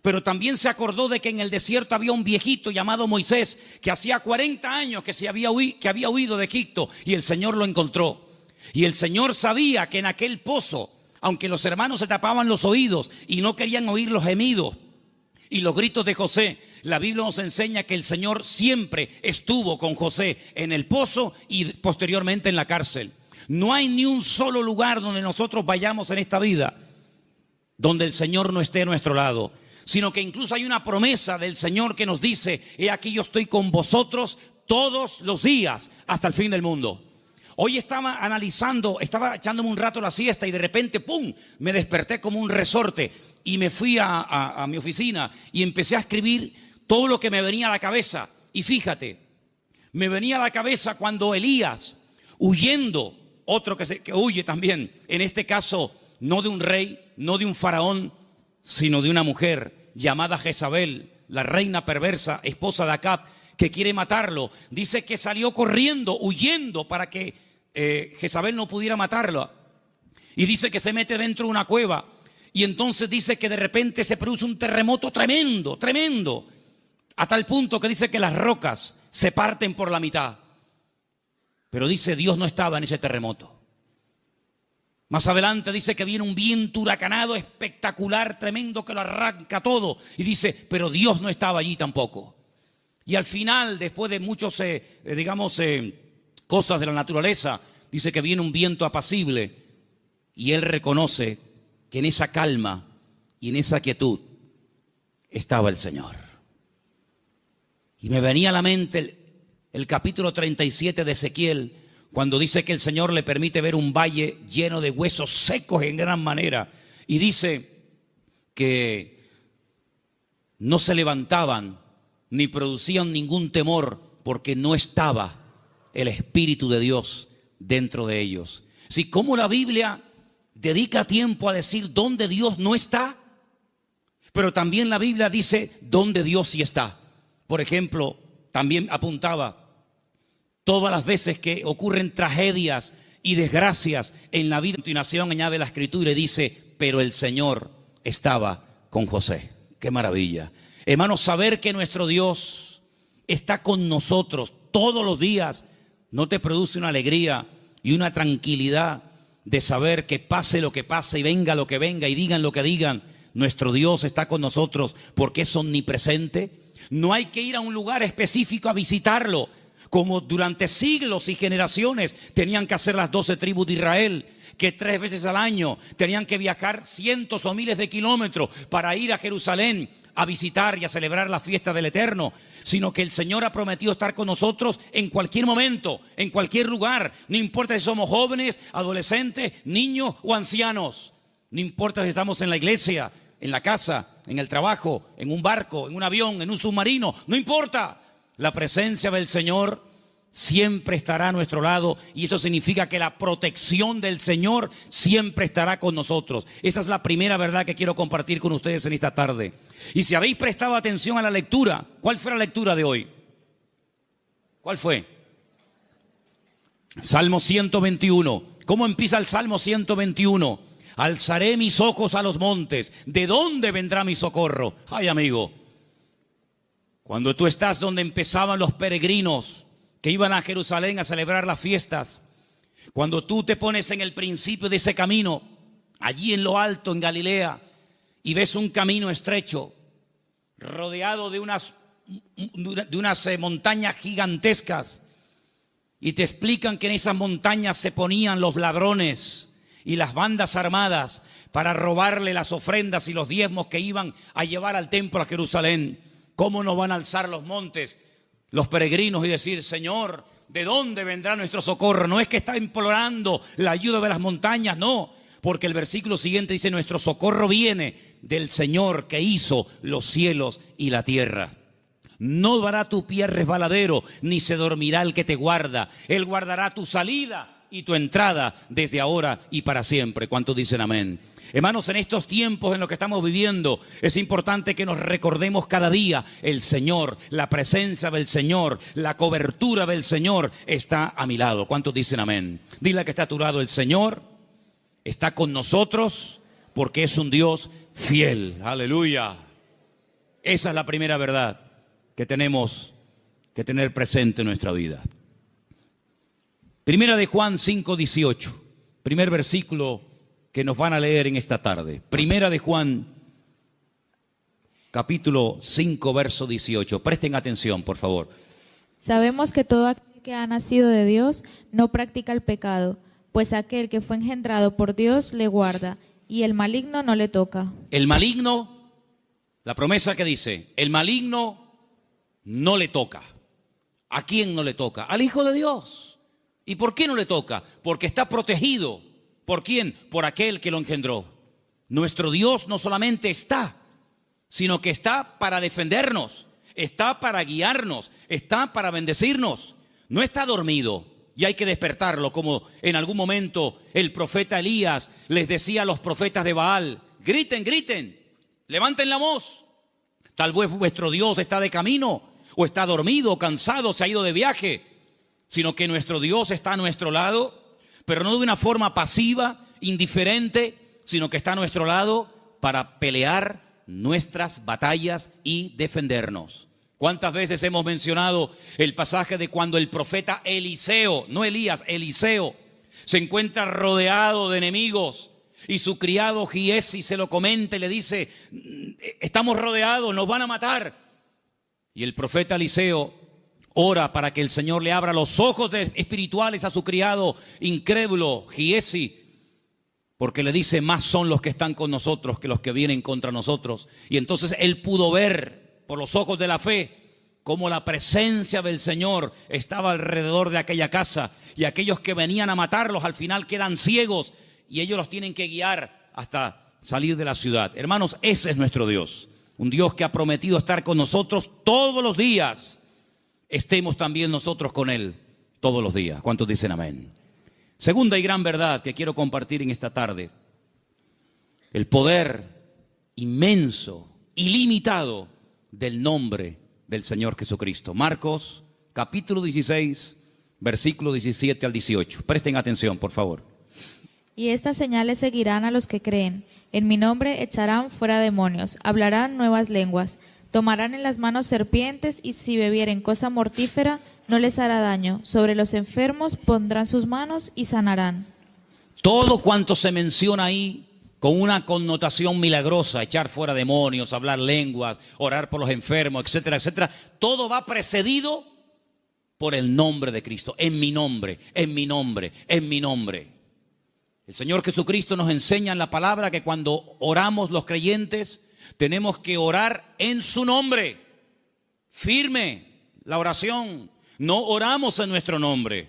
Pero también se acordó de que en el desierto había un viejito llamado Moisés, que hacía 40 años que había huido de Egipto, y el Señor lo encontró. Y el Señor sabía que en aquel pozo, aunque los hermanos se tapaban los oídos y no querían oír los gemidos y los gritos de José, la Biblia nos enseña que el Señor siempre estuvo con José en el pozo y posteriormente en la cárcel. No hay ni un solo lugar donde nosotros vayamos en esta vida donde el Señor no esté a nuestro lado, sino que incluso hay una promesa del Señor que nos dice: he aquí yo estoy con vosotros todos los días hasta el fin del mundo. Hoy estaba analizando, estaba echándome un rato la siesta y de repente, ¡pum!, me desperté como un resorte y me fui a mi oficina y empecé a escribir todo lo que me venía a la cabeza. Y fíjate, me venía a la cabeza cuando Elías, huyendo, otro que huye también, en este caso no de un rey, no de un faraón, sino de una mujer llamada Jezabel, la reina perversa, esposa de Acab, que quiere matarlo. Dice que salió corriendo, huyendo para que Jezabel no pudiera matarlo. Y dice que se mete dentro de una cueva. Y entonces dice que de repente se produce un terremoto tremendo, tremendo, a tal punto que dice que las rocas se parten por la mitad. Pero dice, Dios no estaba en ese terremoto. Más adelante dice que viene un viento huracanado espectacular, tremendo, que lo arranca todo. Y dice, pero Dios no estaba allí tampoco. Y al final, después de muchos, cosas de la naturaleza, dice que viene un viento apacible. Y él reconoce que en esa calma y en esa quietud estaba el Señor. Y me venía a la mente el capítulo 37 de Ezequiel, cuando dice que el Señor le permite ver un valle lleno de huesos secos en gran manera. Y dice que no se levantaban ni producían ningún temor porque no estaba el Espíritu de Dios dentro de ellos. Si como la Biblia dedica tiempo a decir dónde Dios no está, pero también la Biblia dice dónde Dios sí está. Por ejemplo, también apuntaba todas las veces que ocurren tragedias y desgracias en la vida. A continuación añade la Escritura y dice, pero el Señor estaba con José. ¡Qué maravilla! Hermanos, saber que nuestro Dios está con nosotros todos los días, ¿no te produce una alegría y una tranquilidad de saber que pase lo que pase y venga lo que venga y digan lo que digan, nuestro Dios está con nosotros porque es omnipresente? No hay que ir a un lugar específico a visitarlo, como durante siglos y generaciones tenían que hacer las 12 tribus de Israel, que 3 veces al año tenían que viajar cientos o miles de kilómetros para ir a Jerusalén a visitar y a celebrar la fiesta del Eterno, sino que el Señor ha prometido estar con nosotros en cualquier momento, en cualquier lugar. No importa si somos jóvenes, adolescentes, niños o ancianos. No importa si estamos en la iglesia, en la casa, en el trabajo, en un barco, en un avión, en un submarino, no importa. La presencia del Señor siempre estará a nuestro lado y eso significa que la protección del Señor siempre estará con nosotros. Esa es la primera verdad que quiero compartir con ustedes en esta tarde. Y si habéis prestado atención a la lectura, ¿cuál fue la lectura de hoy? ¿Cuál fue? Salmo 121. ¿Cómo empieza el Salmo 121? Alzaré mis ojos a los montes. ¿De dónde vendrá mi socorro? Ay, amigo, cuando tú estás donde empezaban los peregrinos que iban a Jerusalén a celebrar las fiestas, cuando tú te pones en el principio de ese camino, allí en lo alto, en Galilea, y ves un camino estrecho, rodeado de unas montañas gigantescas, y te explican que en esas montañas se ponían los ladrones y las bandas armadas para robarle las ofrendas y los diezmos que iban a llevar al templo a Jerusalén. ¿Cómo nos van a alzar los montes los peregrinos y decir: Señor, ¿de dónde vendrá nuestro socorro? No es que está implorando la ayuda de las montañas, no, porque el versículo siguiente dice: nuestro socorro viene del Señor que hizo los cielos y la tierra. No dará tu pie resbaladero, ni se dormirá el que te guarda. Él guardará tu salida y tu entrada desde ahora y para siempre. ¿Cuántos dicen amén? Hermanos, en estos tiempos en los que estamos viviendo, es importante que nos recordemos cada día: el Señor, la presencia del Señor, la cobertura del Señor está a mi lado. ¿Cuántos dicen amén? Dile que está a tu lado: el Señor está con nosotros porque es un Dios fiel. Aleluya. Esa es la primera verdad que tenemos que tener presente en nuestra vida. Primera de Juan 5:18, primer versículo que nos van a leer en esta tarde. Primera de Juan, capítulo 5, verso 18. Presten atención, por favor. Sabemos que todo aquel que ha nacido de Dios no practica el pecado, pues aquel que fue engendrado por Dios le guarda, y el maligno no le toca. El maligno, la promesa que dice, el maligno no le toca. ¿A quién no le toca? Al Hijo de Dios. ¿Y por qué no le toca? Porque está protegido. ¿Por quién? Por aquel que lo engendró. Nuestro Dios no solamente está, sino que está para defendernos, está para guiarnos, está para bendecirnos. No está dormido y hay que despertarlo, como en algún momento el profeta Elías les decía a los profetas de Baal: griten, griten, levanten la voz. Tal vez vuestro Dios está de camino, o está dormido, o cansado, se ha ido de viaje, sino que nuestro Dios está a nuestro lado, pero no de una forma pasiva, indiferente, sino que está a nuestro lado para pelear nuestras batallas y defendernos. ¿Cuántas veces hemos mencionado el pasaje de cuando el profeta Eliseo, no Elías, Eliseo, se encuentra rodeado de enemigos y su criado Giesi se lo comenta y le dice: estamos rodeados, nos van a matar? Y el profeta Eliseo ora para que el Señor le abra los ojos espirituales a su criado incrédulo Giesi, porque le dice: más son los que están con nosotros que los que vienen contra nosotros. Y entonces él pudo ver por los ojos de la fe cómo la presencia del Señor estaba alrededor de aquella casa, y aquellos que venían a matarlos al final quedan ciegos y ellos los tienen que guiar hasta salir de la ciudad. Hermanos, ese es nuestro Dios, un Dios que ha prometido estar con nosotros todos los días. Estemos también nosotros con Él todos los días. ¿Cuántos dicen amén? Segunda y gran verdad que quiero compartir en esta tarde: el poder inmenso, ilimitado del nombre del Señor Jesucristo. Marcos, capítulo 16, versículo 17 al 18. Presten atención, por favor. Y estas señales seguirán a los que creen. En mi nombre echarán fuera demonios, hablarán nuevas lenguas, tomarán en las manos serpientes, y si bebieren cosa mortífera no les hará daño. Sobre los enfermos pondrán sus manos y sanarán. Todo cuanto se menciona ahí con una connotación milagrosa: echar fuera demonios, hablar lenguas, orar por los enfermos, etcétera, etcétera, todo va precedido por el nombre de Cristo. En mi nombre, en mi nombre, en mi nombre. El Señor Jesucristo nos enseña en la palabra que cuando oramos los creyentes tenemos que orar en su nombre. Firme la oración. No oramos en nuestro nombre.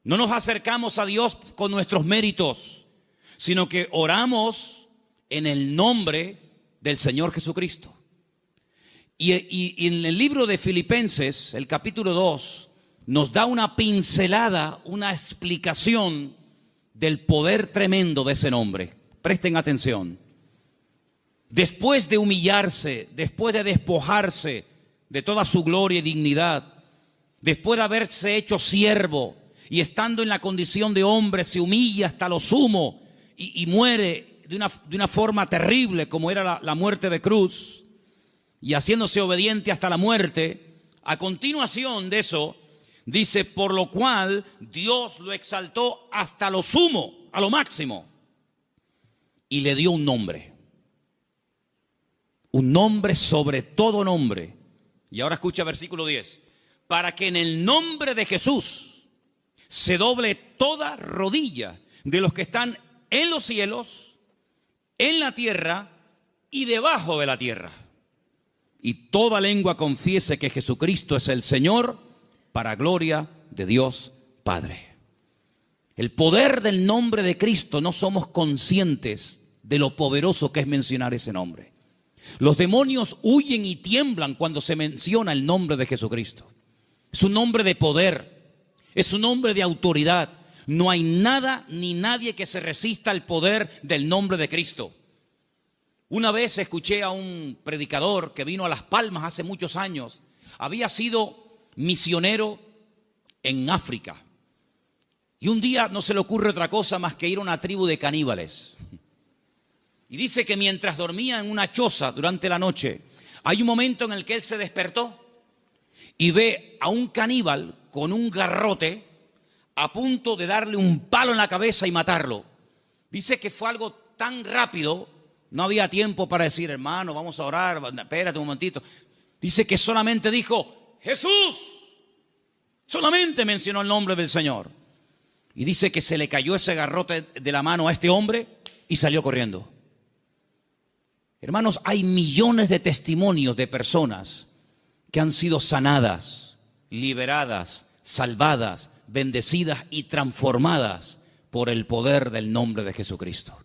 No nos acercamos a Dios con nuestros méritos, sino que oramos en el nombre del Señor Jesucristo. Y en el libro de Filipenses, el capítulo 2, nos da una pincelada, una explicación del poder tremendo de ese nombre. Presten atención. Después de humillarse, después de despojarse de toda su gloria y dignidad, después de haberse hecho siervo y estando en la condición de hombre, se humilla hasta lo sumo y muere de una forma terrible, como era la muerte de cruz, y haciéndose obediente hasta la muerte. A continuación de eso, dice, por lo cual Dios lo exaltó hasta lo sumo, a lo máximo, y le dio un nombre sobre todo nombre. Y ahora escucha versículo 10. Para que en el nombre de Jesús se doble toda rodilla de los que están en los cielos, en la tierra y debajo de la tierra. Y toda lengua confiese que Jesucristo es el Señor, para gloria de Dios Padre. El poder del nombre de Cristo, no somos conscientes de lo poderoso que es mencionar ese nombre. Los demonios huyen y tiemblan cuando se menciona el nombre de Jesucristo. Es un nombre de poder, es un nombre de autoridad. No hay nada ni nadie que se resista al poder del nombre de Cristo. Una vez escuché a un predicador que vino a Las Palmas hace muchos años. Había sido misionero en África. Y un día no se le ocurre otra cosa más que ir a una tribu de caníbales. Y dice que mientras dormía en una choza durante la noche, hay un momento en el que él se despertó y ve a un caníbal con un garrote a punto de darle un palo en la cabeza y matarlo. Dice que fue algo tan rápido, no había tiempo para decir, hermano, vamos a orar, espérate un momentito. Dice que solamente dijo, Jesús. Solamente mencionó el nombre del Señor. Y dice que se le cayó ese garrote de la mano a este hombre y salió corriendo. Hermanos, hay millones de testimonios de personas que han sido sanadas, liberadas, salvadas, bendecidas y transformadas por el poder del nombre de Jesucristo.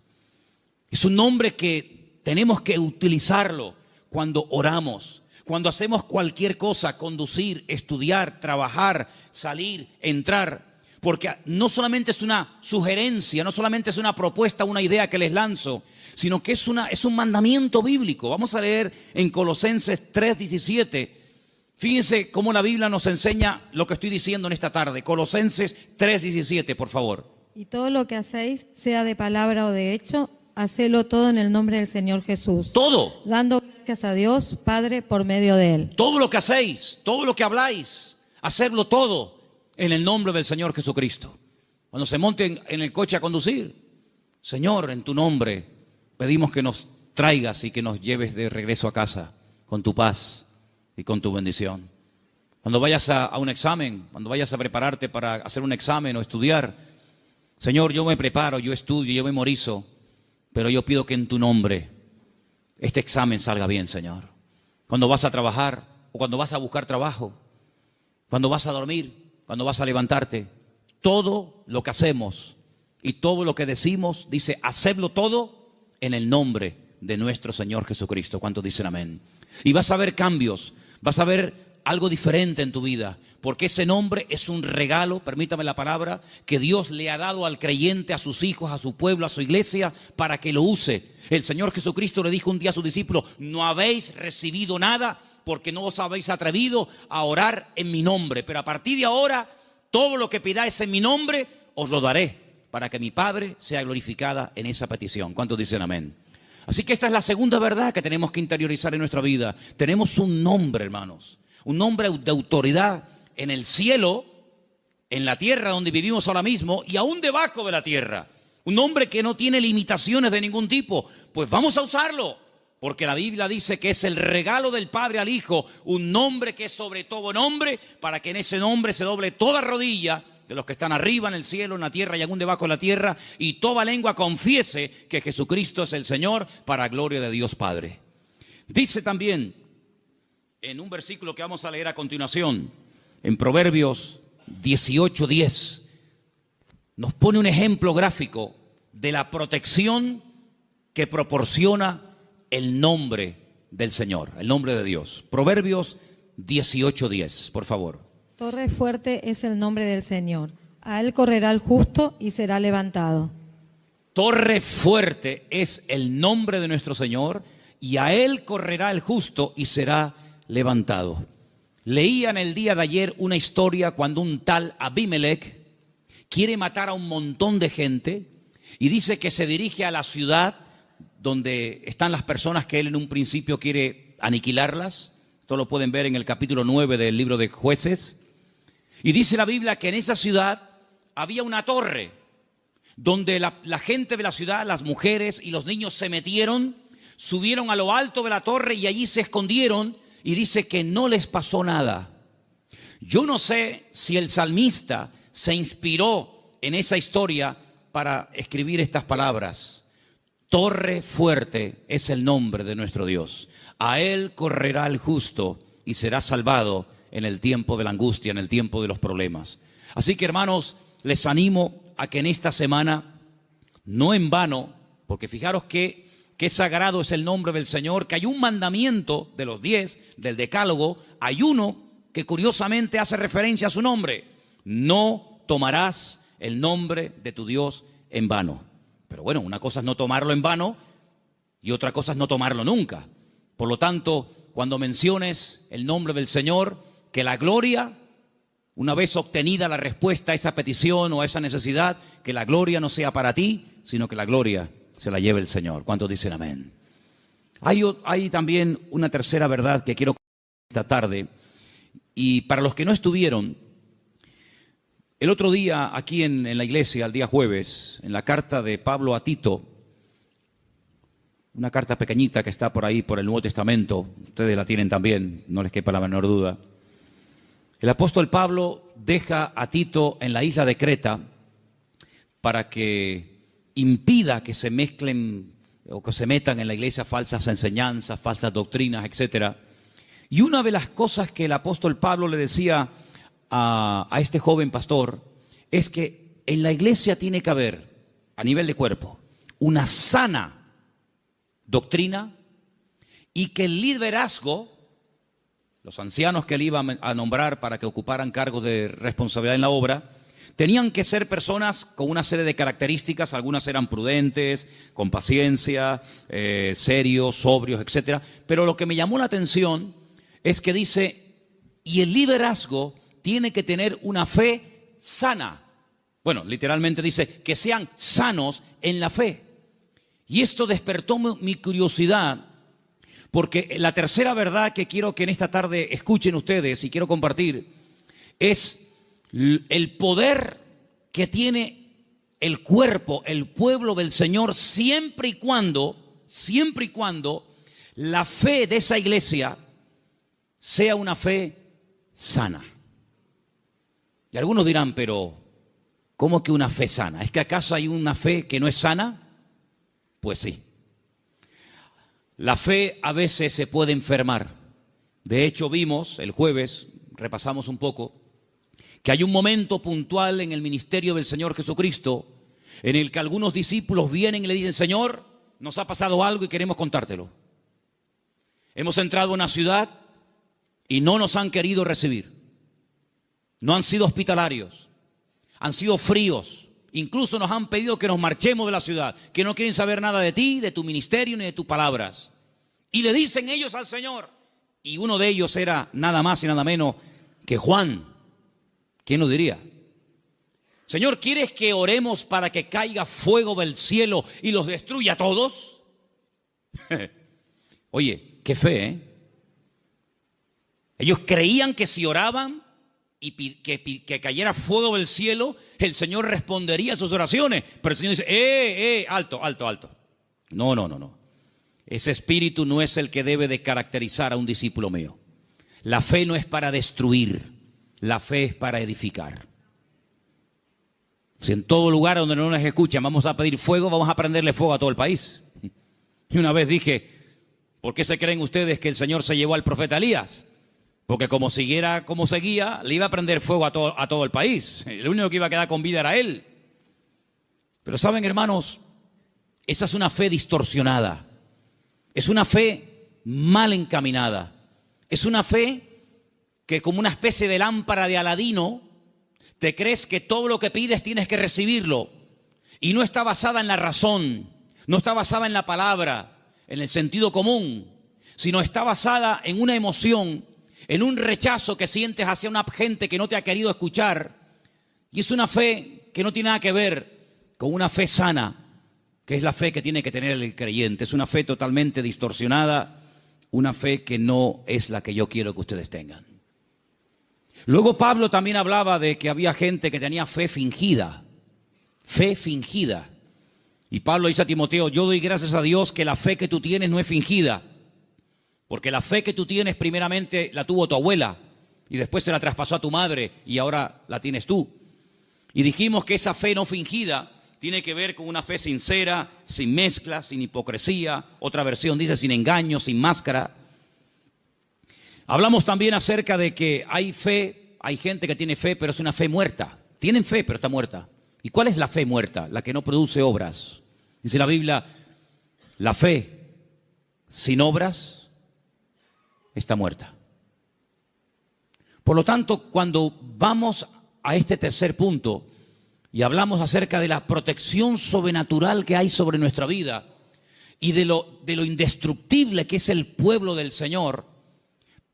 Es un nombre que tenemos que utilizarlo cuando oramos, cuando hacemos cualquier cosa, conducir, estudiar, trabajar, salir, entrar. Porque no solamente es una sugerencia, no solamente es una propuesta, una idea que les lanzo, sino que es un mandamiento bíblico. Vamos a leer en Colosenses 3:17. Fíjense cómo la Biblia nos enseña lo que estoy diciendo en esta tarde. Colosenses 3:17, por favor. Y todo lo que hacéis, sea de palabra o de hecho, hacedlo todo en el nombre del Señor Jesús. Todo. Dando gracias a Dios, Padre, por medio de Él. Todo lo que hacéis, todo lo que habláis, hacerlo todo en el nombre del Señor Jesucristo. Cuando se monten en el coche a conducir, Señor, en tu nombre pedimos que nos traigas y que nos lleves de regreso a casa con tu paz y con tu bendición. Cuando vayas a un examen, cuando vayas a prepararte para hacer un examen o estudiar, Señor, yo me preparo, yo estudio, yo memorizo, pero yo pido que en tu nombre este examen salga bien, Señor. Cuando vas a trabajar o cuando vas a buscar trabajo, cuando vas a dormir, cuando vas a levantarte, todo lo que hacemos y todo lo que decimos, dice, hacedlo todo en el nombre de nuestro Señor Jesucristo. ¿Cuántos dicen amén? Y vas a ver cambios, vas a ver algo diferente en tu vida, porque ese nombre es un regalo, permítame la palabra, que Dios le ha dado al creyente, a sus hijos, a su pueblo, a su iglesia, para que lo use. El Señor Jesucristo le dijo un día a sus discípulos, no habéis recibido nada porque no os habéis atrevido a orar en mi nombre, pero a partir de ahora, todo lo que pidáis en mi nombre, os lo daré, para que mi Padre sea glorificada en esa petición. ¿Cuántos dicen amén? Así que esta es la segunda verdad que tenemos que interiorizar en nuestra vida. Tenemos un nombre, hermanos, un nombre de autoridad en el cielo, en la tierra donde vivimos ahora mismo y aún debajo de la tierra. Un nombre que no tiene limitaciones de ningún tipo. Pues vamos a usarlo, porque la Biblia dice que es el regalo del Padre al Hijo, un nombre que es sobre todo nombre, para que en ese nombre se doble toda rodilla de los que están arriba en el cielo, en la tierra y aún debajo de la tierra, y toda lengua confiese que Jesucristo es el Señor, para gloria de Dios Padre. Dice también en un versículo que vamos a leer a continuación, en Proverbios 18:10, nos pone un ejemplo gráfico de la protección que proporciona el nombre del Señor, el nombre de Dios. Proverbios 18:10, por favor. Torre fuerte es el nombre del Señor. A él correrá el justo y será levantado. Torre fuerte es el nombre de nuestro Señor, y a él correrá el justo y será levantado. Leían el día de ayer una historia cuando un tal Abimelech quiere matar a un montón de gente y dice que se dirige a la ciudad donde están las personas que él en un principio quiere aniquilarlas. Esto lo pueden ver en el capítulo 9 del libro de Jueces. Y dice la Biblia que en esa ciudad había una torre donde la gente de la ciudad, las mujeres y los niños se metieron, subieron a lo alto de la torre y allí se escondieron, y dice que no les pasó nada. Yo no sé si el salmista se inspiró en esa historia para escribir estas palabras. Torre fuerte es el nombre de nuestro Dios. A él correrá el justo y será salvado en el tiempo de la angustia, en el tiempo de los problemas. Así que, hermanos, les animo a que en esta semana, no en vano, porque fijaros que sagrado es el nombre del Señor, que hay un mandamiento de los 10, del decálogo, hay uno que curiosamente hace referencia a su nombre: no tomarás el nombre de tu Dios en vano. Pero bueno, una cosa es no tomarlo en vano y otra cosa es no tomarlo nunca. Por lo tanto, cuando menciones el nombre del Señor, que la gloria, una vez obtenida la respuesta a esa petición o a esa necesidad, que la gloria no sea para ti, sino que la gloria se la lleve el Señor. ¿Cuántos dicen amén? Hay también una tercera verdad que quiero compartir esta tarde. Y para los que no estuvieron, el otro día aquí en la iglesia, el día jueves, en la carta de Pablo a Tito, una carta pequeñita que está por ahí por el Nuevo Testamento, ustedes la tienen también, no les quepa la menor duda. El apóstol Pablo deja a Tito en la isla de Creta para que impida que se mezclen o que se metan en la iglesia falsas enseñanzas, falsas doctrinas, etc. Y una de las cosas que el apóstol Pablo le decía a este joven pastor es que en la iglesia tiene que haber, a nivel de cuerpo, una sana doctrina, y que el liderazgo, los ancianos que él iba a nombrar para que ocuparan cargos de responsabilidad en la obra, tenían que ser personas con una serie de características. Algunas eran prudentes, con paciencia, serios, sobrios, etc. Pero lo que me llamó la atención es que dice, y el liderazgo tiene que tener una fe sana. Bueno, literalmente dice, que sean sanos en la fe. Y esto despertó mi curiosidad, porque la tercera verdad que quiero que en esta tarde escuchen ustedes y quiero compartir es el poder que tiene el cuerpo, el pueblo del Señor, siempre y cuando la fe de esa iglesia sea una fe sana. Y algunos dirán, pero ¿cómo que una fe sana? ¿Es que acaso hay una fe que no es sana? Pues sí. La fe a veces se puede enfermar. De hecho, vimos el jueves, repasamos un poco, que hay un momento puntual en el ministerio del Señor Jesucristo en el que algunos discípulos vienen y le dicen, Señor, nos ha pasado algo y queremos contártelo. Hemos entrado a una ciudad y no nos han querido recibir. No han sido hospitalarios, han sido fríos. Incluso nos han pedido que nos marchemos de la ciudad, que no quieren saber nada de ti, de tu ministerio ni de tus palabras. Y le dicen ellos al Señor, y uno de ellos era nada más y nada menos que Juan. ¿Quién lo diría? Señor, ¿quieres que oremos para que caiga fuego del cielo y los destruya a todos? Oye, qué fe, ¿eh? Ellos creían que si oraban y que cayera fuego del cielo, el Señor respondería a sus oraciones. Pero el Señor dice, alto. No. Ese espíritu no es el que debe de caracterizar a un discípulo mío. La fe no es para destruir, la fe es para edificar. Si en todo lugar donde no nos escuchan vamos a pedir fuego, vamos a prenderle fuego a todo el país. Y una vez dije, ¿por qué se creen ustedes que el Señor se llevó al profeta Elías? Porque como siguiera como seguía, le iba a prender fuego a todo el país. El único que iba a quedar con vida era él. Pero saben, hermanos, esa es una fe distorsionada. Es una fe mal encaminada. Es una fe que, como una especie de lámpara de Aladino, te crees que todo lo que pides tienes que recibirlo. Y no está basada en la razón, no está basada en la palabra, en el sentido común, sino está basada en una emoción, en un rechazo que sientes hacia una gente que no te ha querido escuchar. Y es una fe que no tiene nada que ver con una fe sana, que es la fe que tiene que tener el creyente. Es una fe totalmente distorsionada, una fe que no es la que yo quiero que ustedes tengan. Luego Pablo también hablaba de que había gente que tenía fe fingida. Fe fingida. Y Pablo dice a Timoteo: yo doy gracias a Dios que la fe que tú tienes no es fingida. Porque la fe que tú tienes primeramente la tuvo tu abuela y después se la traspasó a tu madre y ahora la tienes tú. Y dijimos que esa fe no fingida tiene que ver con una fe sincera, sin mezcla, sin hipocresía. Otra versión dice sin engaño, sin máscara. Hablamos también acerca de que hay fe, hay gente que tiene fe, pero es una fe muerta. Tienen fe, pero está muerta. ¿Y cuál es la fe muerta? La que no produce obras. Dice la Biblia, la fe sin obras está muerta. Por lo tanto, cuando vamos a este tercer punto y hablamos acerca de la protección sobrenatural que hay sobre nuestra vida y de lo indestructible que es el pueblo del Señor,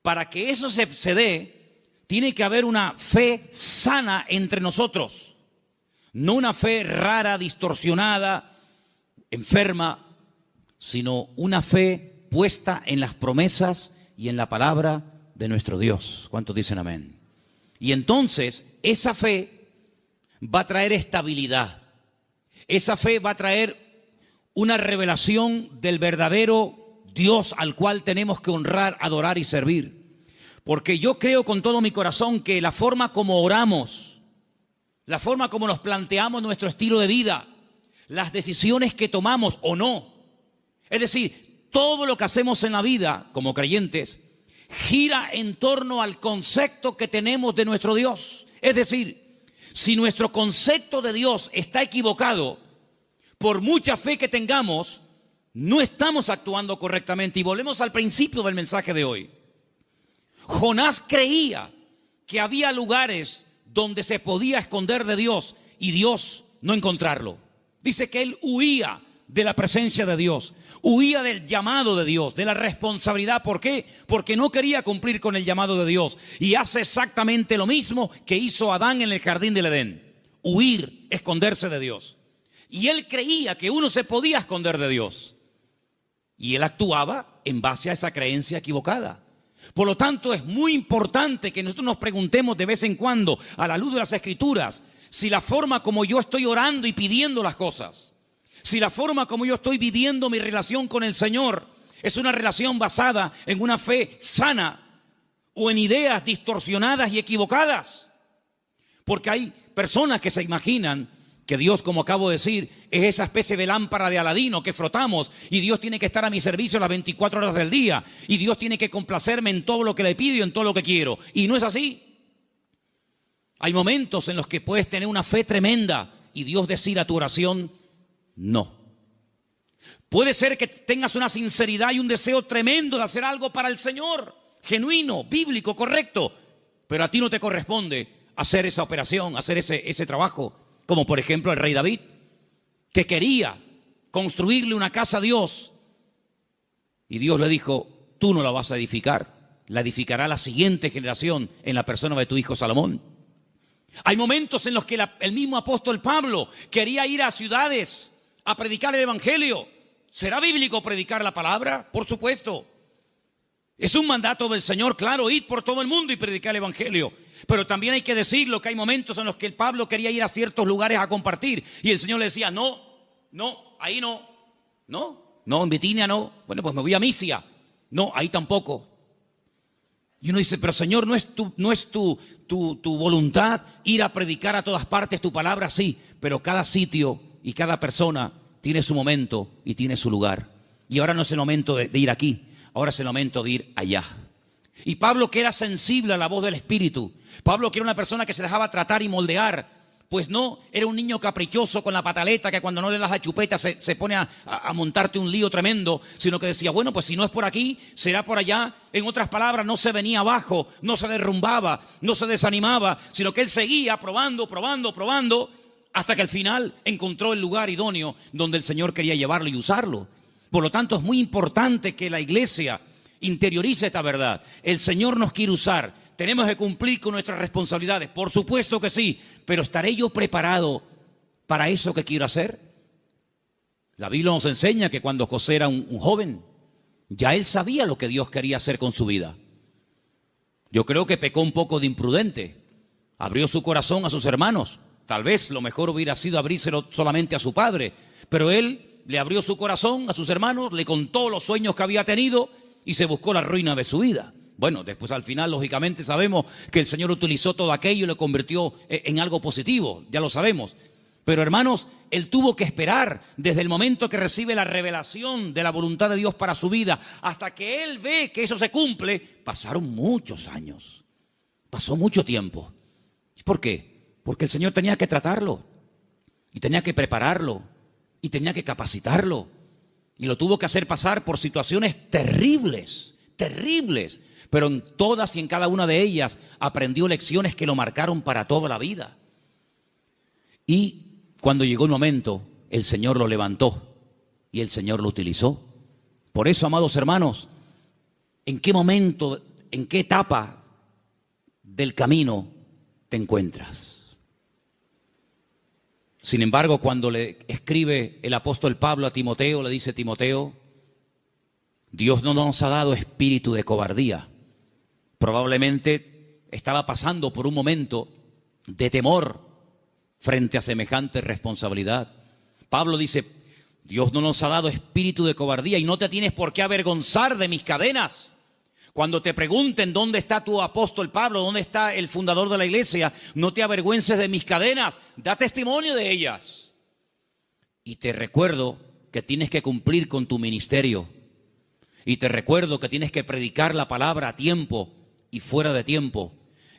para que eso se dé, tiene que haber una fe sana entre nosotros. No una fe rara, distorsionada, enferma, sino una fe puesta en las promesas y en la palabra de nuestro Dios. ¿Cuántos dicen amén? Y entonces esa fe va a traer estabilidad. Esa fe va a traer una revelación del verdadero Dios al cual tenemos que honrar, adorar y servir. Porque yo creo con todo mi corazón que la forma como oramos, la forma como nos planteamos nuestro estilo de vida, las decisiones que tomamos o no, es decir, todo lo que hacemos en la vida como creyentes, gira en torno al concepto que tenemos de nuestro Dios. Es decir, si nuestro concepto de Dios está equivocado, por mucha fe que tengamos, no estamos actuando correctamente. Y volvemos al principio del mensaje de hoy. Jonás creía que había lugares donde se podía esconder de Dios y Dios no encontrarlo. Dice que él huía de la presencia de Dios, huía del llamado de Dios, de la responsabilidad. ¿Por qué? Porque no quería cumplir con el llamado de Dios. Y hace exactamente lo mismo que hizo Adán en el jardín del Edén: huir, esconderse de Dios. Y él creía que uno se podía esconder de Dios. Y él actuaba en base a esa creencia equivocada. Por lo tanto, es muy importante que nosotros nos preguntemos de vez en cuando, a la luz de las Escrituras, si la forma como yo estoy orando y pidiendo las cosas, si la forma como yo estoy viviendo mi relación con el Señor es una relación basada en una fe sana o en ideas distorsionadas y equivocadas. Porque hay personas que se imaginan que Dios, como acabo de decir, es esa especie de lámpara de Aladino que frotamos y Dios tiene que estar a mi servicio las 24 horas del día y Dios tiene que complacerme en todo lo que le pido y en todo lo que quiero. Y no es así. Hay momentos en los que puedes tener una fe tremenda y Dios decir a tu oración no. Puede ser que tengas una sinceridad y un deseo tremendo de hacer algo para el Señor, genuino, bíblico, correcto, pero a ti no te corresponde hacer esa operación, hacer ese trabajo. Como por ejemplo el rey David, que quería construirle una casa a Dios. Y Dios le dijo: tú no la vas a edificar, la edificará la siguiente generación en la persona de tu hijo Salomón. Hay momentos en los que el mismo apóstol Pablo quería ir a ciudades a predicar el evangelio. ¿Será bíblico predicar la palabra? Por supuesto. Es un mandato del Señor, claro, ir por todo el mundo y predicar el evangelio. Pero también hay que decirlo que hay momentos en los que el Pablo quería ir a ciertos lugares a compartir y el Señor le decía: no, ahí no, en Bitinia no. Bueno, pues me voy a Misia. No, ahí tampoco. Y uno dice: pero Señor, ¿no es tu voluntad ir a predicar a todas partes tu palabra? Sí, pero cada sitio y cada persona tiene su momento y tiene su lugar. Y ahora no es el momento de ir aquí, ahora es el momento de ir allá. Y Pablo, que era sensible a la voz del Espíritu, Pablo, que era una persona que se dejaba tratar y moldear Pues no, era un niño caprichoso con la pataleta que cuando no le das la chupeta se pone a montarte un lío tremendo, sino que decía, bueno, pues si no es por aquí, será por allá. En otras palabras, no se venía abajo, no se derrumbaba, no se desanimaba, sino que él seguía probando, hasta que al final encontró el lugar idóneo donde el Señor quería llevarlo y usarlo. Por lo tanto, es muy importante que la iglesia interiorice esta verdad. El Señor nos quiere usar. Tenemos que cumplir con nuestras responsabilidades. Por supuesto que sí, pero ¿estaré yo preparado para eso que quiero hacer? La Biblia nos enseña que cuando José era un joven, ya él sabía lo que Dios quería hacer con su vida. Yo creo que pecó un poco de imprudente. Abrió su corazón a sus hermanos. Tal vez lo mejor hubiera sido abrírselo solamente a su padre, pero él le abrió su corazón a sus hermanos, le contó los sueños que había tenido y se buscó la ruina de su vida. Bueno, después al final, lógicamente, sabemos que el Señor utilizó todo aquello y lo convirtió en algo positivo, ya lo sabemos. Pero hermanos, él tuvo que esperar desde el momento que recibe la revelación de la voluntad de Dios para su vida, hasta que él ve que eso se cumple, pasaron muchos años, pasó mucho tiempo. ¿Por qué? Porque el Señor tenía que tratarlo, y tenía que prepararlo, y tenía que capacitarlo, y lo tuvo que hacer pasar por situaciones terribles, terribles. Pero en todas y en cada una de ellas aprendió lecciones que lo marcaron para toda la vida. Y cuando llegó el momento, el Señor lo levantó y el Señor lo utilizó. Por eso, amados hermanos, ¿en qué momento, en qué etapa del camino te encuentras? Sin embargo, cuando le escribe el apóstol Pablo a Timoteo, le dice: Timoteo, Dios no nos ha dado espíritu de cobardía. Probablemente estaba pasando por un momento de temor frente a semejante responsabilidad. Pablo dice: Dios no nos ha dado espíritu de cobardía y no te tienes por qué avergonzar de mis cadenas. Cuando te pregunten dónde está tu apóstol Pablo, dónde está el fundador de la iglesia, no te avergüences de mis cadenas, da testimonio de ellas. Y te recuerdo que tienes que cumplir con tu ministerio. Y te recuerdo que tienes que predicar la palabra a tiempo y fuera de tiempo.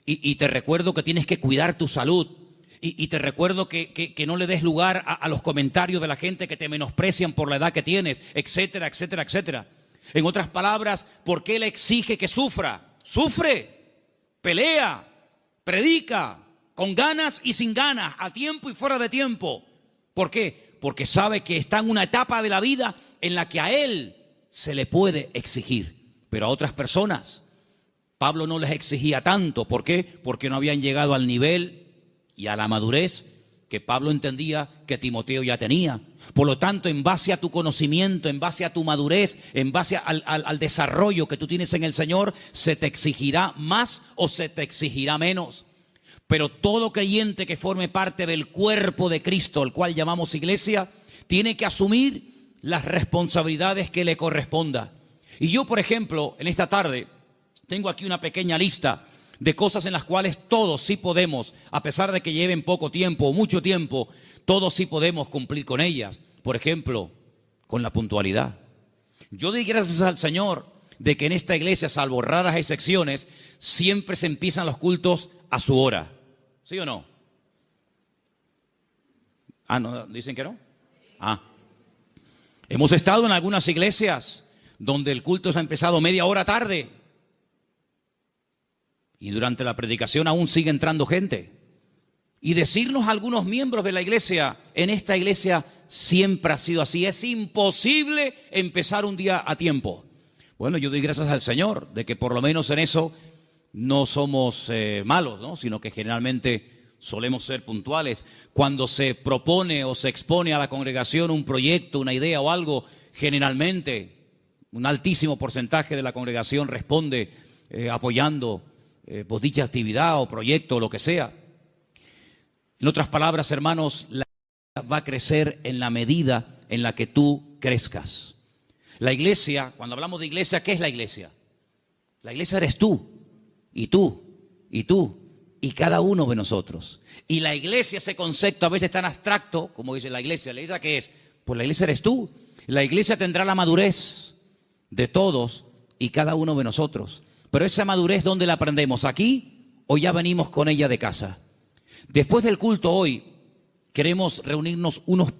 Y te recuerdo que tienes que cuidar tu salud. Y te recuerdo que no le des lugar a los comentarios de la gente que te menosprecian por la edad que tienes, etcétera, etcétera, etcétera. En otras palabras, ¿por qué le exige que sufra? Sufre, pelea, predica, con ganas y sin ganas, a tiempo y fuera de tiempo. ¿Por qué? Porque sabe que está en una etapa de la vida en la que a él se le puede exigir, pero a otras personas Pablo no les exigía tanto. ¿Por qué? Porque no habían llegado al nivel y a la madurez que Pablo entendía que Timoteo ya tenía. Por lo tanto, en base a tu conocimiento, en base a tu madurez, en base al desarrollo que tú tienes en el Señor, se te exigirá más o se te exigirá menos. Pero todo creyente que forme parte del cuerpo de Cristo, el cual llamamos iglesia, tiene que asumir las responsabilidades que le corresponda. Y yo, por ejemplo, en esta tarde, tengo aquí una pequeña lista de cosas en las cuales todos sí podemos, a pesar de que lleven poco tiempo o mucho tiempo, todos sí podemos cumplir con ellas. Por ejemplo, con la puntualidad. Yo doy gracias al Señor de que en esta iglesia, salvo raras excepciones, siempre se empiezan los cultos a su hora. ¿Sí o no? ¿No dicen que no? Hemos estado en algunas iglesias donde el culto se ha empezado media hora tarde. Y durante la predicación aún sigue entrando gente. Y decirnos a algunos miembros de la iglesia, en esta iglesia siempre ha sido así. Es imposible empezar un día a tiempo. Bueno, yo doy gracias al Señor de que por lo menos en eso no somos malos, ¿no? Sino que generalmente solemos ser puntuales. Cuando se propone o se expone a la congregación un proyecto, una idea o algo, generalmente un altísimo porcentaje de la congregación responde apoyando pues dicha actividad o proyecto o lo que sea. En otras palabras, hermanos, la iglesia va a crecer en la medida en la que tú crezcas. La iglesia, cuando hablamos de iglesia, ¿qué es la iglesia? La iglesia eres tú, y tú, y tú, y cada uno de nosotros. Y la iglesia, ese concepto a veces tan abstracto, como dice ¿la iglesia qué es? Pues la iglesia eres tú. La iglesia tendrá la madurez de todos y cada uno de nosotros. Pero esa madurez, ¿dónde la aprendemos? ¿Aquí o ya venimos con ella de casa? Después del culto hoy, queremos reunirnos unos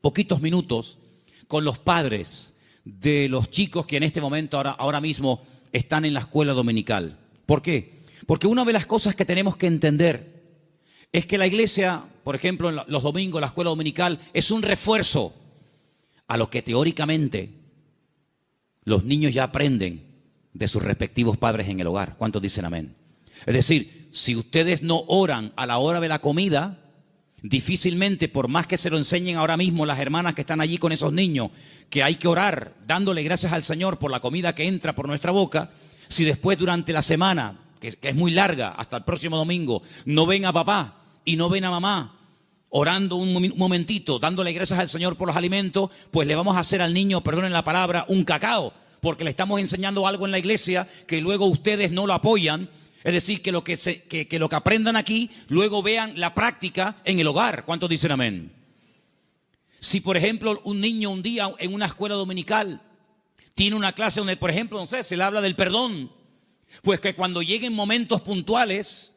poquitos minutos con los padres de los chicos que en este momento, ahora mismo, están en la escuela dominical. ¿Por qué? Porque una de las cosas que tenemos que entender es que la iglesia, por ejemplo, los domingos, la escuela dominical, es un refuerzo a lo que teóricamente los niños ya aprenden de sus respectivos padres en el hogar. ¿Cuántos dicen amén? Es decir, si ustedes no oran a la hora de la comida, difícilmente, por más que se lo enseñen ahora mismo las hermanas que están allí con esos niños, que hay que orar dándole gracias al Señor por la comida que entra por nuestra boca, si después durante la semana, que es muy larga, hasta el próximo domingo, no ven a papá y no ven a mamá orando un momentito, dándole gracias al Señor por los alimentos, pues le vamos a hacer al niño, perdonen la palabra, un cacao, porque le estamos enseñando algo en la iglesia que luego ustedes no lo apoyan. Es decir, que lo que aprendan aquí, luego vean la práctica en el hogar. ¿Cuántos dicen amén? Si, por ejemplo, un niño un día en una escuela dominical tiene una clase donde, por ejemplo, no sé, se le habla del perdón, pues que cuando lleguen momentos puntuales,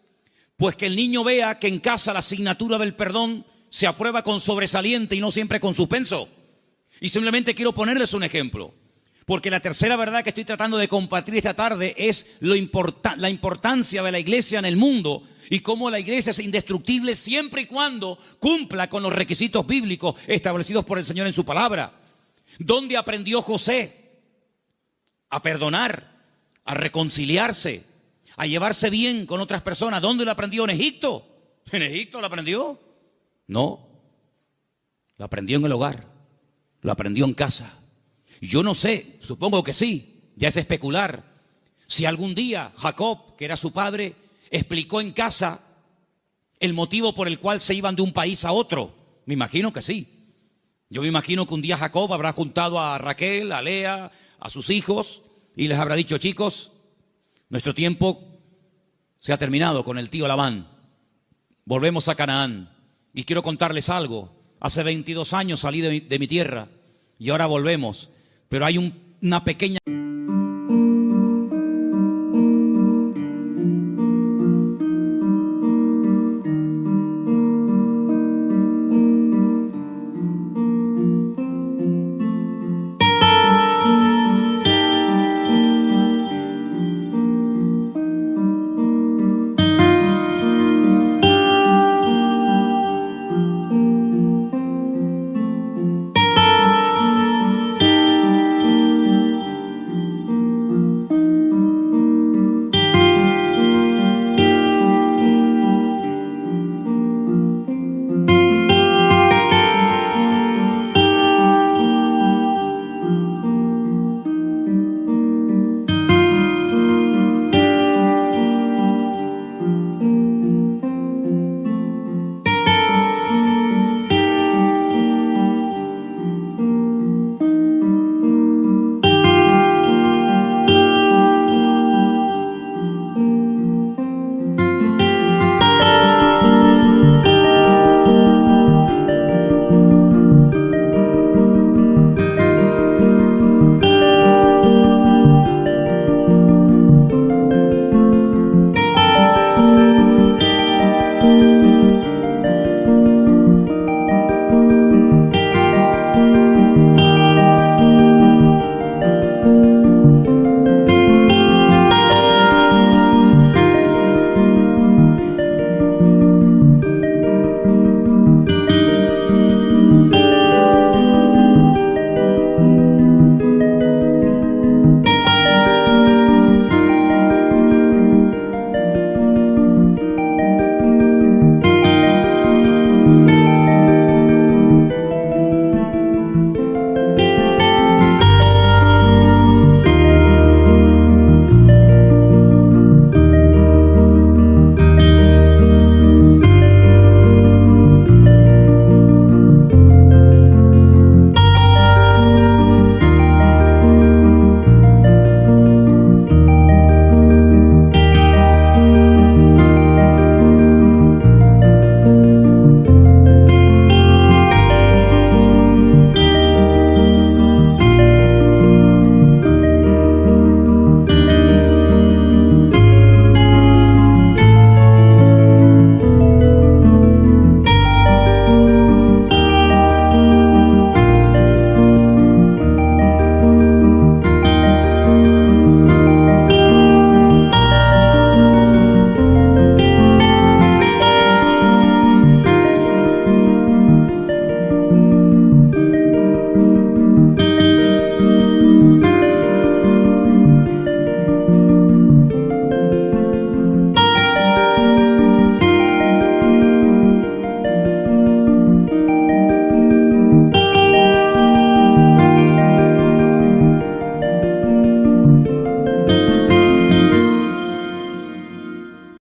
pues que el niño vea que en casa la asignatura del perdón se aprueba con sobresaliente y no siempre con suspenso. Y simplemente quiero ponerles un ejemplo. Porque la tercera verdad que estoy tratando de compartir esta tarde es la importancia de la iglesia en el mundo y cómo la iglesia es indestructible siempre y cuando cumpla con los requisitos bíblicos establecidos por el Señor en su palabra. ¿Dónde aprendió José a perdonar, a reconciliarse, a llevarse bien con otras personas? ¿Dónde lo aprendió? ¿En Egipto? ¿En Egipto lo aprendió? No, lo aprendió en el hogar, lo aprendió en casa. Yo no sé, supongo que sí, ya es especular. Si algún día Jacob, que era su padre, explicó en casa el motivo por el cual se iban de un país a otro. Me imagino que sí. Yo me imagino que un día Jacob habrá juntado a Raquel, a Lea, a sus hijos y les habrá dicho: chicos, nuestro tiempo se ha terminado con el tío Labán. Volvemos a Canaán. Y quiero contarles algo. Hace 22 años salí de mi tierra y ahora volvemos. Pero hay una pequeña